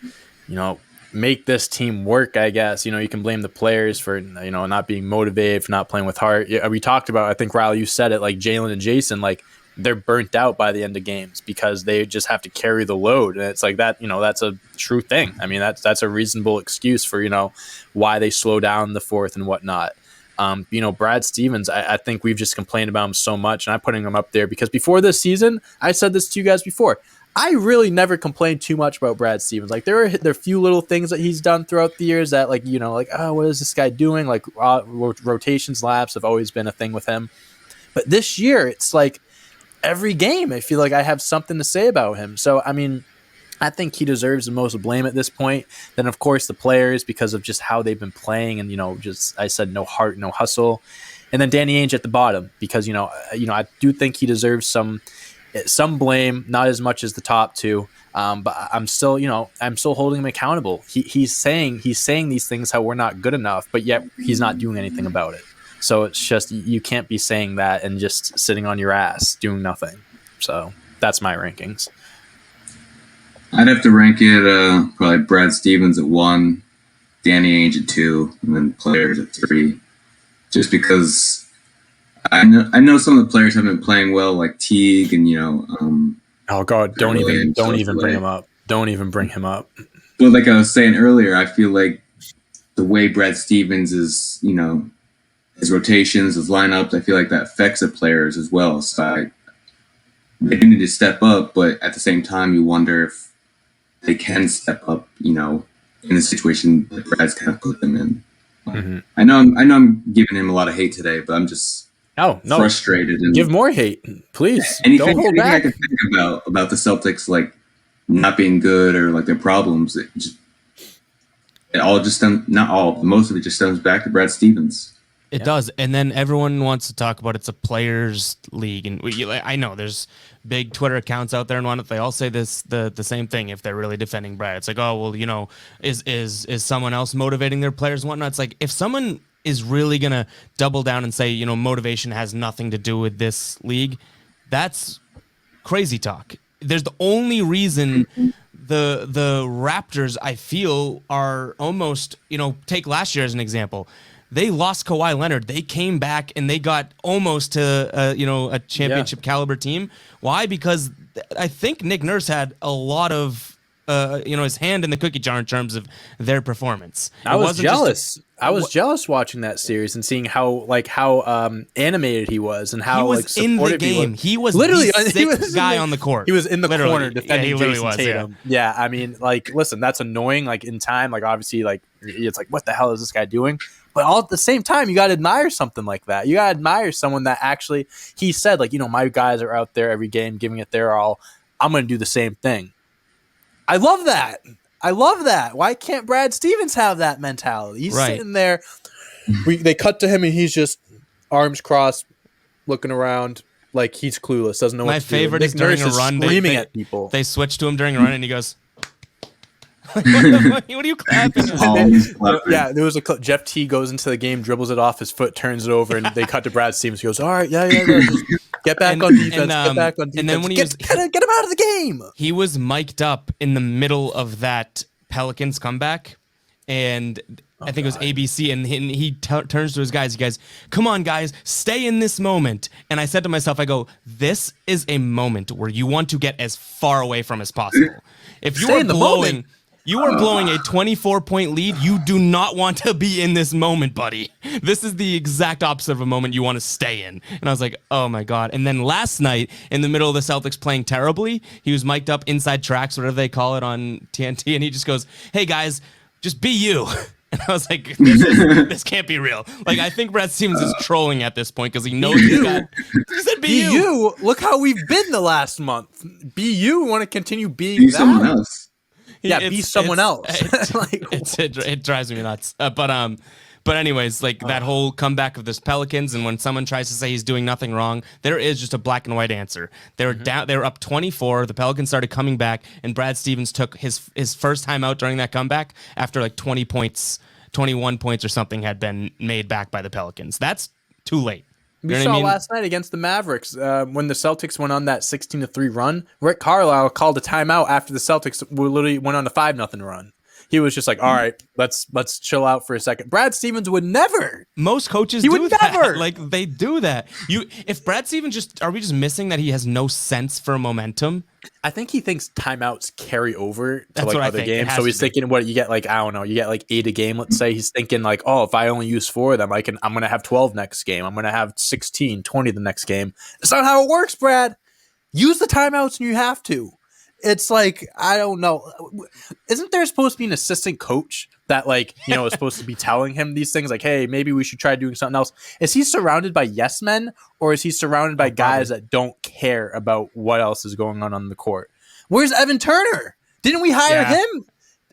make this team work, I guess. You can blame the players for, not being motivated, for not playing with heart. We talked about, I think, Riley, you said it, like Jalen and Jason, like they're burnt out by the end of games because they just have to carry the load. And it's like that, that's a true thing. I mean, that's a reasonable excuse for, why they slow down in the fourth and whatnot. Brad Stevens, I think we've just complained about him so much, and I'm putting him up there because before this season, I said this to you guys before, I really never complained too much about Brad Stevens. Like, there are few little things that he's done throughout the years that, like, what is this guy doing? Like, rotations, laps have always been a thing with him. But this year, it's like every game, I feel like I have something to say about him. So, I mean, I think he deserves the most blame at this point. Then, of course, the players, because of just how they've been playing and, just, I said, no heart, no hustle. And then Danny Ainge at the bottom because, I do think he deserves some blame, not as much as the top two. But I'm still holding him accountable. He's saying these things, how we're not good enough, but yet he's not doing anything about it. So it's just, you can't be saying that and just sitting on your ass doing nothing. So that's my rankings. I'd have to rank it probably Brad Stevens at 1, Danny Ainge at 2, and then players at 3. Just because I know some of the players have been playing well, like Teague and oh God, don't even bring him up. Don't even bring him up. Well, like I was saying earlier, I feel like the way Brad Stevens is, his rotations, his lineups, I feel like that affects the players as well. So they need to step up, but at the same time, you wonder if they can step up, in the situation that Brad's kind of put them in. Mm-hmm. I know I'm giving him a lot of hate today, but I'm just frustrated. And give more hate, please. Anything I can think about the Celtics, like not being good or like their problems, most of it just stems back to Brad Stevens. It does, and then everyone wants to talk about it's a players' league, and I know there's big Twitter accounts out there and whatnot. They all say the same thing if they're really defending Brad. It's like, oh well, is someone else motivating their players and whatnot? It's like if someone is really going to double down and say, you know, motivation has nothing to do with this league, that's crazy talk. There's the only reason the Raptors, I feel, are almost, you know, take last year as an example. They lost Kawhi Leonard. They came back and they got almost to, you know, a championship caliber team. Why? Because I think Nick Nurse had a lot of, you know, his hand in the cookie jar in terms of their performance. I was jealous. I was jealous watching that series and seeing how animated he was and how he was like supportive in the game. He was literally the sixth guy on the court. He was in the corner defending Jason was, Tatum. Yeah, I mean, like, listen, that's annoying. Like in time, like obviously, like it's like, what the hell is this guy doing? But all at the same time, you got to admire something like that. You got to admire someone that actually, he said, like, you know, my guys are out there every game giving it their all. I'm going to do the same thing. I love that. I love that. Why can't Brad Stevens have that mentality? He's sitting there. They cut to him and he's just arms crossed, looking around like he's clueless, doesn't know what to do. My favorite is during a run, screaming at people. They switch to him during a run and he goes, what are you clapping? Yeah, there was a clip. Jeff T goes into the game, dribbles it off his foot, turns it over, and they cut to Brad Stevens. He goes, "All right, yeah, just get back on defense. Get back on defense. And then when get him out of the game." He was mic'd up in the middle of that Pelicans comeback, and I think it was ABC, and he turns to his guys. He goes, "Come on, guys, stay in this moment." And I said to myself, I go, "This is a moment where you want to get as far away from as possible. If you are blowing." You are blowing a 24-point lead. You do not want to be in this moment, buddy. This is the exact opposite of a moment you want to stay in. And I was like, oh my God. And then last night, in the middle of the Celtics playing terribly, he was mic'd up inside tracks, whatever they call it on TNT, and he just goes, "Hey guys, just be you." And I was like, this can't be real. Like, I think Brad Stevens is trolling at this point because he knows he's got. He said, "Be you." Look how we've been the last month. Be you. We want to continue being that. Someone else. Yeah, be someone else. It drives me nuts. But anyways, like that whole comeback of this Pelicans, and when someone tries to say he's doing nothing wrong, there is just a black and white answer. They were down. They were up 24. The Pelicans started coming back, and Brad Stevens took his first time out during that comeback after like 20 points, 21 points or something had been made back by the Pelicans. That's too late. We saw last night against the Mavericks when the Celtics went on that 16-3 run. Rick Carlisle called a timeout after the Celtics literally went on a 5-0 run. He was just like, "All right, let's chill out for a second." Brad Stevens would never. Most coaches do that. Like they do that. If Brad Stevens are we just missing that he has no sense for momentum? I think he thinks timeouts carry over to That's like what other games. So he's thinking, what you get like, I don't know, you get like 8 a game. Let's say he's thinking like, oh, if I only use 4 of them, I'm going to have 12 next game. I'm going to have 16, 20 the next game. It's not how it works, Brad. Use the timeouts when you have to. It's like, I don't know. Isn't there supposed to be an assistant coach that like, you know, is supposed to be telling him these things like, hey, maybe we should try doing something else? Is he surrounded by yes men, or is he surrounded by guys that don't care about what else is going on the court? Where's Evan Turner? Didn't we hire him?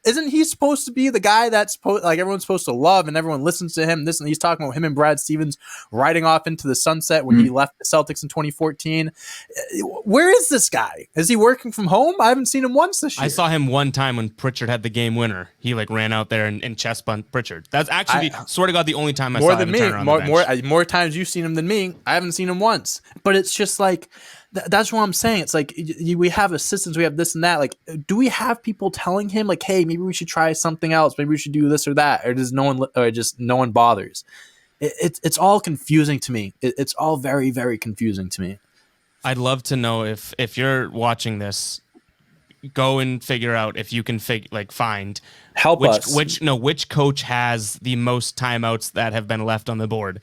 Isn't he supposed to be the guy that's like everyone's supposed to love and everyone listens to him? This and he's talking about him and Brad Stevens riding off into the sunset when he left the Celtics in 2014. Where is this guy? Is he working from home? I haven't seen him once this year. I saw him one time when Pritchard had the game winner. He like ran out there and chest bumped Pritchard. That's actually, swear to God, the only time I saw him turn on the bench. More times you've seen him than me. I haven't seen him once. But it's just like, that's what I'm saying. It's like we have assistants, we have this and that. Like, do we have people telling him like, hey, maybe we should try something else? Maybe we should do this or that, or does no one bothers? It's all confusing to me. It's all very, very confusing to me. I'd love to know if you're watching this, go and figure out if you can find which coach has the most timeouts that have been left on the board.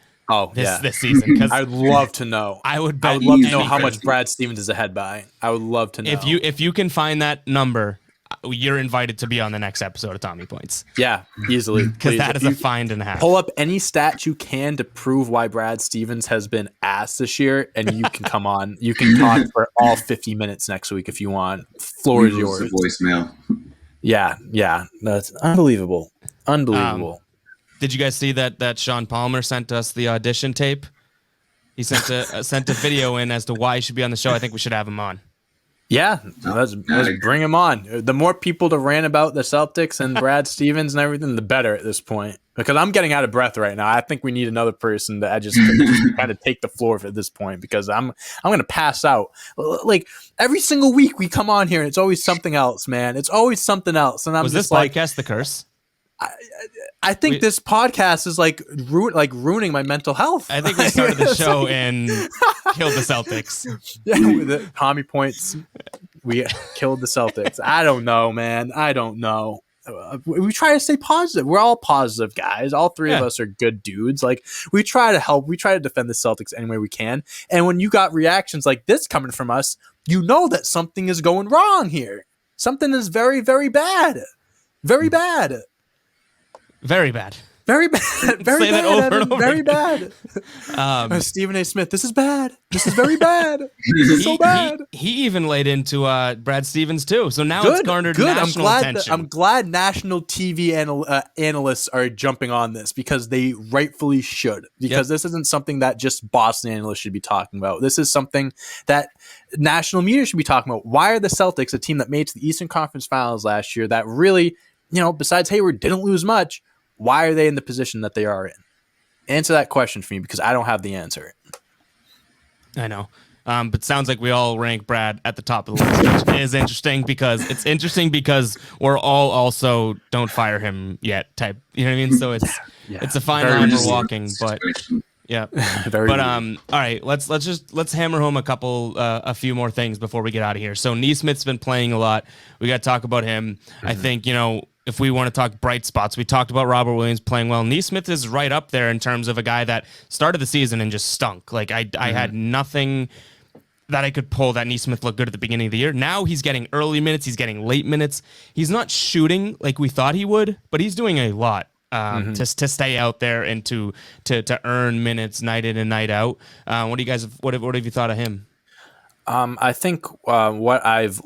This season, because I'd love to know. I would love to know how much Brad Stevens is ahead by. I would love to know. If you can find that number, you're invited to be on the next episode of Tommy Points. Yeah, easily. Because that is a find and a half. Pull up any stat you can to prove why Brad Stevens has been ass this year, and you can come on. You can talk for all 50 minutes next week if you want. Floor is yours. Voicemail. Yeah, that's unbelievable. Did you guys see that Sean Palmer sent us the audition tape? He sent a video in as to why he should be on the show. I think we should have him on. Yeah, let's bring him on. The more people to rant about the Celtics and Brad Stevens and everything, the better at this point. Because I'm getting out of breath right now. I think we need another person to just kind of take the floor at this point, because I'm going to pass out. Like every single week we come on here and it's always something else, man. It's always something else, and I'm Was just this like, podcast the curse? I think this podcast is like ruining my mental health. I think we started the show and killed the Celtics. Yeah, with the Tommy points, we killed the Celtics. I don't know, man. I don't know. We try to stay positive. We're all positive guys. All three of us are good dudes. Like, we try to help. We try to defend the Celtics any way we can. And when you got reactions like this coming from us, you know that something is going wrong here. Something is very, very bad. Very bad. Very bad. Very bad. Very Say bad. that over Evan. and over Very again. bad. Stephen A. Smith, this is bad. This is very bad. This is so bad. He even laid into Brad Stevens too. So now it's garnered national attention. I'm glad national TV analysts are jumping on this, because they rightfully should. Because this isn't something that just Boston analysts should be talking about. This is something that national media should be talking about. Why are the Celtics, a team that made to the Eastern Conference Finals last year, that really, besides Hayward, didn't lose much? Why are they in the position that they are in? Answer that question for me, because I don't have the answer. I know. But sounds like we all rank Brad at the top of the list, which is interesting, because we're all also don't fire him yet type. You know what I mean? So it's a fine line we're walking, but yeah. But all right, let's hammer home a few more things before we get out of here. So Neesmith's been playing a lot. We got to talk about him. Mm-hmm. I think, if we want to talk bright spots, we talked about Robert Williams playing well. Neesmith is right up there in terms of a guy that started the season and just stunk. Like, I had nothing that I could pull that Neesmith looked good at the beginning of the year. Now he's getting early minutes. He's getting late minutes. He's not shooting like we thought he would, but he's doing a lot to stay out there and to earn minutes night in and night out. What have you thought of him? I think what I've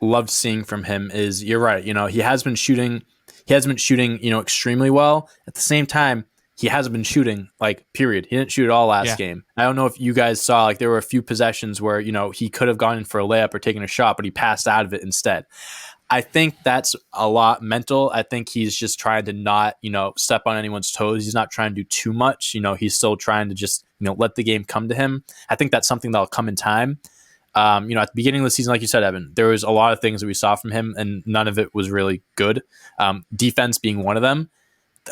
loved seeing from him is, you're right. He has been shooting, extremely well. At the same time, he hasn't been shooting, period. He didn't shoot at all last game. I don't know if you guys saw, there were a few possessions where, he could have gone in for a layup or taken a shot, but he passed out of it instead. I think that's a lot mental. I think he's just trying to not, step on anyone's toes. He's not trying to do too much. He's still trying to just, let the game come to him. I think that's something that'll come in time. At the beginning of the season, like you said, Evan, there was a lot of things that we saw from him, and none of it was really good. Defense being one of them.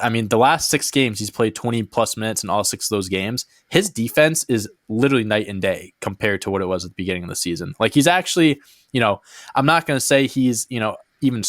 I mean, the last 6 games, he's played 20 plus minutes in all 6 of those games. His defense is literally night and day compared to what it was at the beginning of the season. Like, he's actually, I'm not going to say he's, even a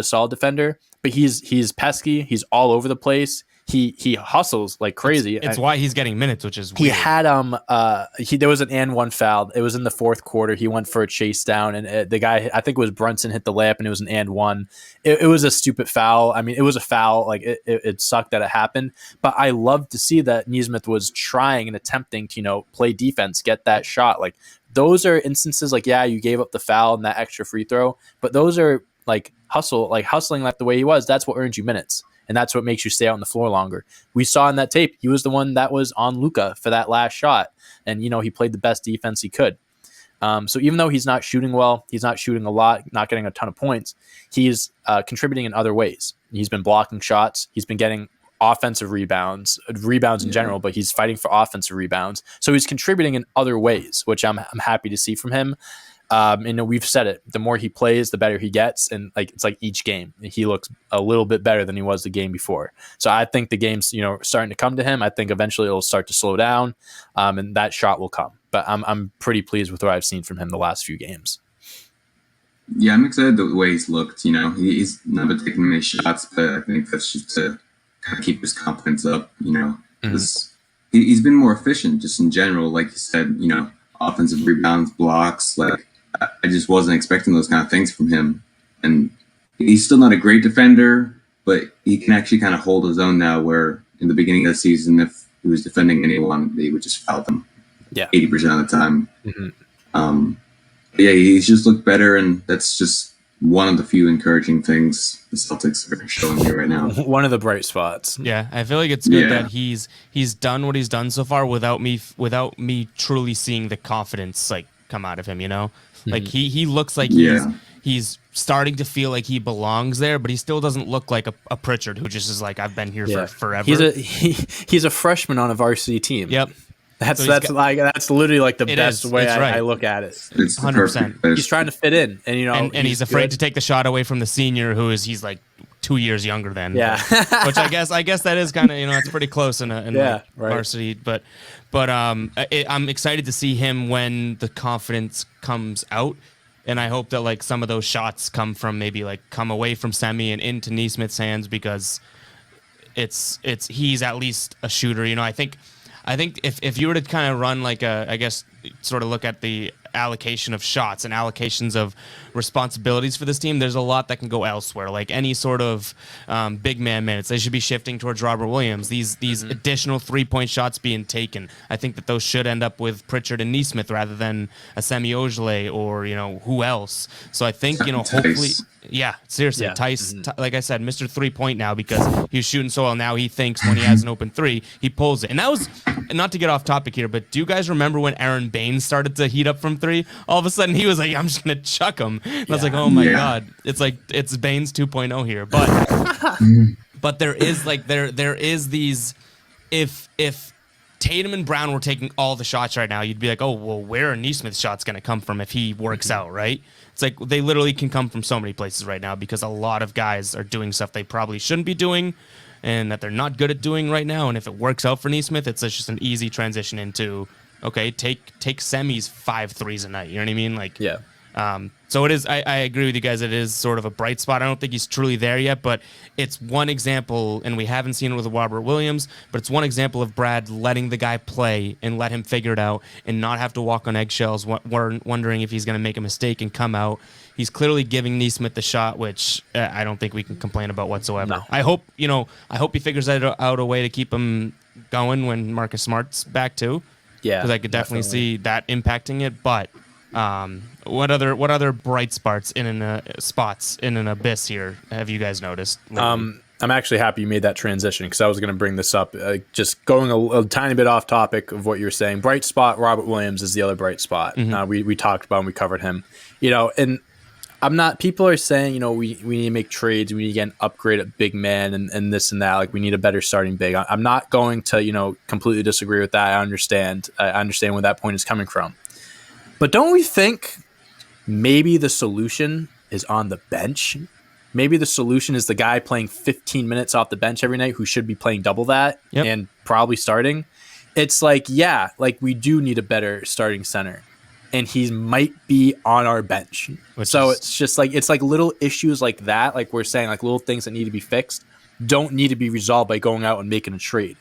solid defender, but he's pesky. He's all over the place. He hustles like crazy. It's why he's getting minutes, which is weird. He had there was an and one foul. It was in the fourth quarter. He went for a chase down, and the guy, I think it was Brunson, hit the layup, and it was an and one. It was a stupid foul. I mean, it was a foul. Like, it sucked that it happened, but I love to see that Neesmith was trying and attempting to play defense, get that shot. Like, those are instances like, yeah, you gave up the foul and that extra free throw, but those are hustling like the way he was. That's what earns you minutes. And that's what makes you stay out on the floor longer. We saw in that tape, he was the one that was on Luka for that last shot. And, he played the best defense he could. So even though he's not shooting well, he's not shooting a lot, not getting a ton of points, he's contributing in other ways. He's been blocking shots. He's been getting offensive rebounds in general, but he's fighting for offensive rebounds. So he's contributing in other ways, which I'm happy to see from him. We've said it. The more he plays, the better he gets, and it's like each game he looks a little bit better than he was the game before. So I think the game's starting to come to him. I think eventually it'll start to slow down, and that shot will come. But I'm pretty pleased with what I've seen from him the last few games. Yeah, I'm excited the way he's looked. He's not been taking many shots, but I think that's just to kind of keep his confidence up. Because he's been more efficient just in general. Like you said, offensive rebounds, blocks, I just wasn't expecting those kind of things from him. And he's still not a great defender, but he can actually kind of hold his own now, where in the beginning of the season, if he was defending anyone, they would just foul them 80% of the time. He's just looked better, and that's just one of the few encouraging things the Celtics are showing me right now. One of the bright spots. Yeah, I feel like it's good that he's done what he's done so far without me truly seeing the confidence come out of him. Like he looks like Yeah. he's starting to feel like he belongs there, but he still doesn't look like a Pritchard who just is like, I've been here for forever. He's a freshman on a varsity team. Yep. That's literally like the best way right. I look at it. It's the 100%. perfect fit. He's trying to fit in, and and he's afraid to take the shot away from the senior who he's like 2 years younger than. Yeah. Which I guess that is kind of, it's pretty close in right. varsity, but I'm excited to see him when the confidence comes out. And I hope that like some of those shots come away from Semi and into Neesmith's hands, because he's at least a shooter. I think if you were to kind of run like sort of look at the allocation of shots and allocations of responsibilities for this team, there's a lot that can go elsewhere. Like any sort of big man minutes, they should be shifting towards Robert Williams. These additional 3-point shots being taken, I think that those should end up with Pritchard and Neesmith rather than a Semi Ojeleye or who else. So I think hopefully. Yeah, seriously, Tice, like I said, Mr. 3-point now, because he was shooting so well. Now he thinks when he has an open three, he pulls it. And that was, not to get off topic here, but do you guys remember when Aaron Baines started to heat up from three? All of a sudden he was like, I'm just going to chuck him. And I was like, oh my God. It's like, it's Baines 2.0 here. But there is these, if Tatum and Brown were taking all the shots right now, you'd be like, oh, well, where are Neesmith's shots going to come from if he works out, right? It's like they literally can come from so many places right now, because a lot of guys are doing stuff they probably shouldn't be doing and that they're not good at doing right now. And if it works out for Neesmith, it's just an easy transition into, okay, take Semi's 5 threes a night. You know what I mean? Like, Yeah. So it is. I agree with you guys. It is sort of a bright spot. I don't think he's truly there yet, but it's one example, and we haven't seen it with Robert Williams, but it's one example of Brad letting the guy play and let him figure it out and not have to walk on eggshells, wondering if he's going to make a mistake and come out. He's clearly giving Neesmith the shot, which I don't think we can complain about whatsoever. No. I hope he figures out a way to keep him going when Marcus Smart's back too. Yeah, because I could definitely see that impacting it, but. What other bright spots in an abyss here have you guys noticed? I'm actually happy you made that transition, because I was going to bring this up. Just going a tiny bit off topic of what you're saying. Bright spot, Robert Williams is the other bright spot. We talked about him, we covered him. And I'm not. People are saying we need to make trades. We need to get an upgrade at big man and this and that. Like we need a better starting big. I'm not going to completely disagree with that. I understand where that point is coming from. But don't we think maybe the solution is on the bench? Maybe the solution is the guy playing 15 minutes off the bench every night who should be playing double that and probably starting. It's like, we do need a better starting center. And he might be on our bench. It's just like, it's like little issues like that. Like we're saying, like little things that need to be fixed don't need to be resolved by going out and making a trade.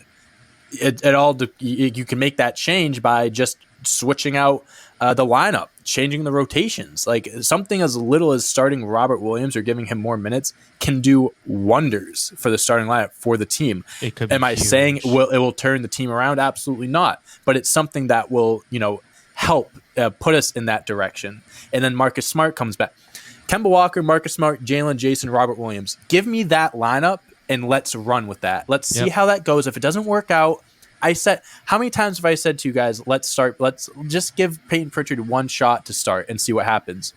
You can make that change by just switching out the lineup, changing the rotations. Like something as little as starting Robert Williams or giving him more minutes can do wonders for the starting lineup for the team. It could be Am I huge. saying it will turn the team around? Absolutely not. But it's something that will help put us in that direction. And then Marcus Smart comes back. Kemba Walker, Marcus Smart, Jalen, Jason, Robert Williams. Give me that lineup and let's run with that. Let's see how that goes. If it doesn't work out, how many times have I said to you guys, let's just give Peyton Pritchard one shot to start and see what happens.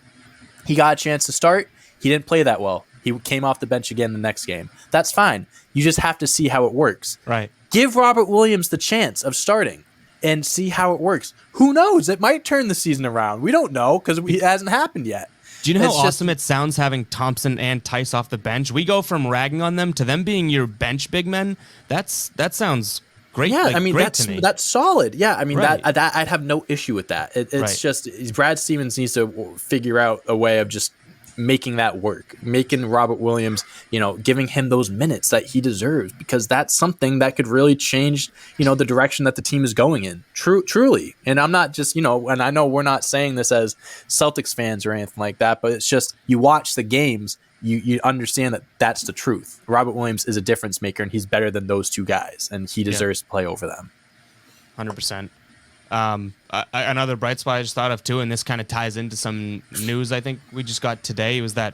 He got a chance to start. He didn't play that well. He came off the bench again the next game. That's fine. You just have to see how it works. Right. Give Robert Williams the chance of starting and see how it works. Who knows? It might turn the season around. We don't know because it hasn't happened yet. Do you know how awesome it sounds having Thompson and Tice off the bench? We go from ragging on them to them being your bench big men. That sounds great. Yeah, great that's solid. Yeah, Right. that I'd have no issue with that. It's just Brad Stevens needs to figure out a way of just making that work, making Robert Williams, giving him those minutes that he deserves, because that's something that could really change, the direction that the team is going in. Truly. And I'm not just, and I know we're not saying this as Celtics fans or anything like that, but it's just you watch the games. You understand that that's the truth. Robert Williams is a difference maker, and he's better than those two guys, and he deserves to play over them. 100%. Another bright spot I just thought of too, and this kind of ties into some news I think we just got today, was that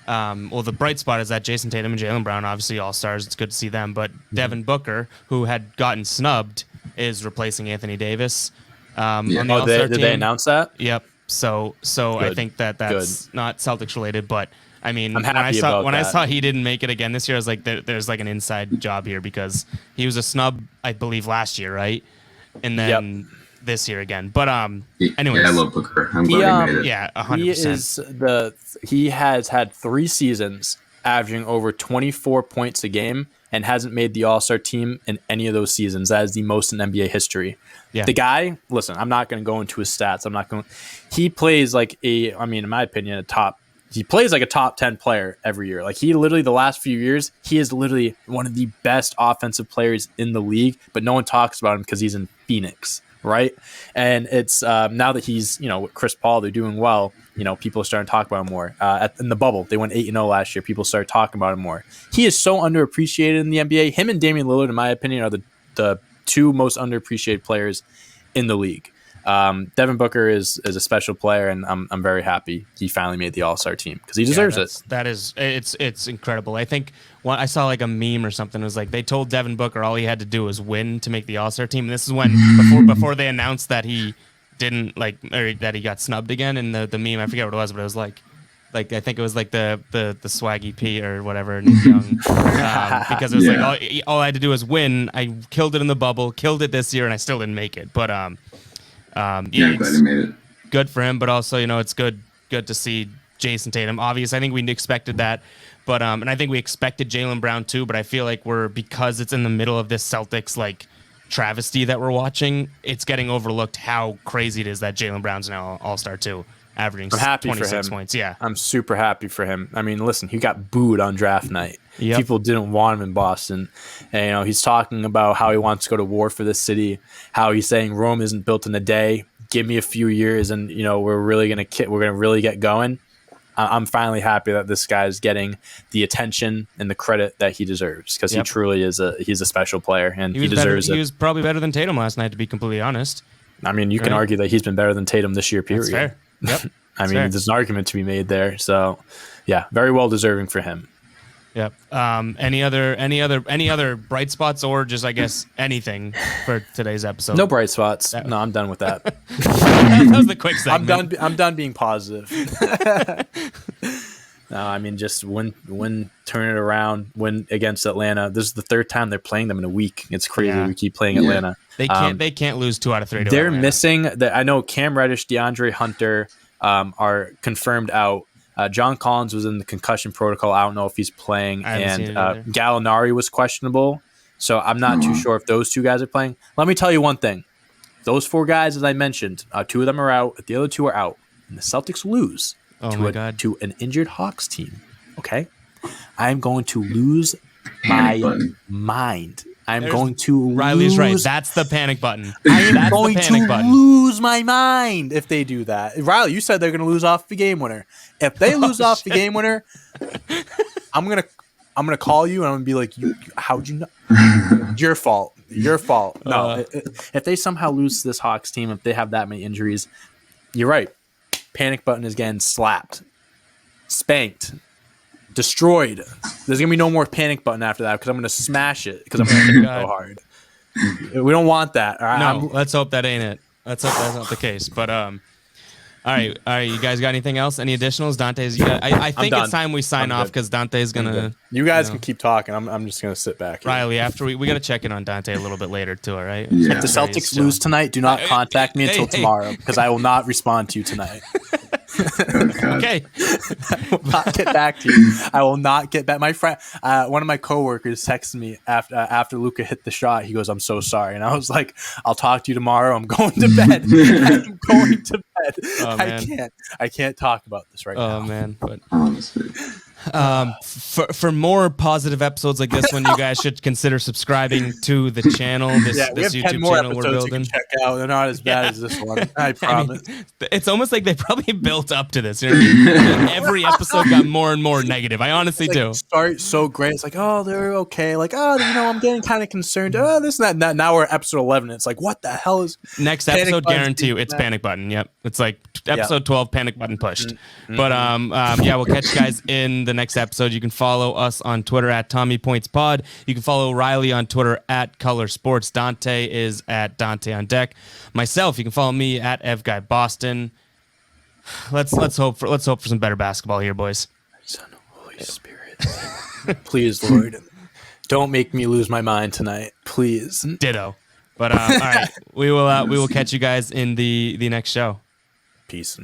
the bright spot is that Jason Tatum and Jaylen Brown, obviously all-stars, it's good to see them, but Devin Booker, who had gotten snubbed, is replacing Anthony Davis on the All-Star team. Did they announce that? Yep. So I Good. think that's not Celtics related, but I mean, I'm happy about I that. saw he didn't make it again this year, I was like, there's like an inside job here because he was a snub, I believe, last year, right? And then this year again. But anyways, yeah, I love Booker. I'm glad he made it. yeah, 100%. He has had 3 seasons averaging over 24 points a game and hasn't made the All-Star team in any of those seasons. That is the most in NBA history. Yeah. The guy, listen, I'm not going to go into his stats. He plays like in my opinion, he plays like a top 10 player every year. Like he literally, the last few years, he is literally one of the best offensive players in the league, but no one talks about him because he's in Phoenix, right? And it's now that he's, with Chris Paul, they're doing well. People are starting to talk about him more. In the bubble, they went 8-0 last year. People started talking about him more. He is so underappreciated in the NBA. Him and Damian Lillard, in my opinion, are the 2 most underappreciated players in the league. Devin Booker is a special player, and I'm very happy he finally made the All-Star team because he deserves it. That is, it's incredible. I think I saw like a meme or something. It was like they told Devin Booker all he had to do was win to make the All-Star team. And this is when before they announced that he didn't or that he got snubbed again. And the meme, I forget what it was, but it was like I think it was like the Swaggy P or whatever, Nick Young, because it was like all I had to do was win. I killed it in the bubble, killed it this year, and I still didn't make it. But I'm glad he made it. Good for him, but also it's good to see Jason Tatum. Obviously, I think we expected that, but and I think we expected Jaylen Brown too. But I feel like because it's in the middle of this Celtics like travesty that we're watching, it's getting overlooked how crazy it is that Jaylen Brown's now All-Star too, averaging 26 points. Yeah, I'm super happy for him. I mean, listen, he got booed on draft night. Yep. People didn't want him in Boston. And, he's talking about how he wants to go to war for this city, how he's saying Rome isn't built in a day. Give me a few years and, we're really going to get going. I'm finally happy that this guy is getting the attention and the credit that he deserves because he truly is he's a special player and he deserves it. He was probably better than Tatum last night, to be completely honest. I mean, you can argue that he's been better than Tatum this year, period. That's fair. Yep. I mean, there's an argument to be made there. So, yeah, very well deserving for him. Yep. Any other bright spots or just, I guess, anything for today's episode? No bright spots. No, I'm done with that. That was the quick segment. I'm done being positive. No, I mean, just win, turn it around, win against Atlanta. This is the 3rd time they're playing them in a week. It's crazy. Yeah. We keep playing Atlanta. They can't lose 2 out of 3 to They're Atlanta. missing I know Cam Reddish, DeAndre Hunter are confirmed out. John Collins was in the concussion protocol. I don't know if he's playing. And Gallinari was questionable. So I'm not too sure if those 2 guys are playing. Let me tell you one thing. Those 4 guys, as I mentioned, 2 of them are out. The other 2 are out. And the Celtics lose to an injured Hawks team. Okay? I'm going to lose my mind. Riley's right. That's the panic button. I am going to lose my mind if they do that. Riley, you said they're going to lose off the game winner. If they lose off the game winner, I'm gonna call you and I'm gonna be like, how'd you know? Your fault. No, if they somehow lose to this Hawks team, if they have that many injuries, you're right. Panic button is getting slapped, spanked, destroyed. There's gonna be no more panic button after that because I'm gonna smash it because I'm gonna hit it so hard. We don't want that. All right? No, let's hope that ain't it. Let's hope that's not the case. But all right. You guys got anything else? Any additionals? Dante's. I think it's time we sign off because Dante's gonna. You guys can keep talking. I'm just gonna sit back here. Riley, after we gotta check in on Dante a little bit later too. All right. Yeah. If the Celtics lose tonight, do not contact me until tomorrow because I will not respond to you tonight. Okay. I will not get back to you. I will not get back. My friend, one of my coworkers texted me after Luka hit the shot. He goes, "I'm so sorry," and I was like, "I'll talk to you tomorrow. I'm going to bed. I'm going to bed. Oh, I can't talk about this right now." Oh man, but for more positive episodes like this one, you guys should consider subscriing to the channel. This YouTube channel we're building. You can check out. They're not as bad as this one. I promise. I mean, it's almost like they probably built up to this. You know what I mean? Every episode got more and more negative. I honestly do. Start so great. It's like, oh, they're okay. Like, oh, I'm getting kind of concerned. Oh, this and that. Now we're at episode 11. It's like, what the hell is next episode? Guarantee you, it's panic button. Yep, it's like episode 12, panic button pushed. Mm-hmm. But we'll catch you guys in the next episode. You can follow us on Twitter at TommyPointsPod. You can follow Riley on Twitter at Color Sports. Dante is at Dante on Deck. Myself, you can follow me at EvGuyBoston. let's hope for some better basketball here, boys. Son of Holy Spirit. Please, Lord, don't make me lose my mind tonight. Please. Ditto. But all right, we will catch you guys in the next show. Peace.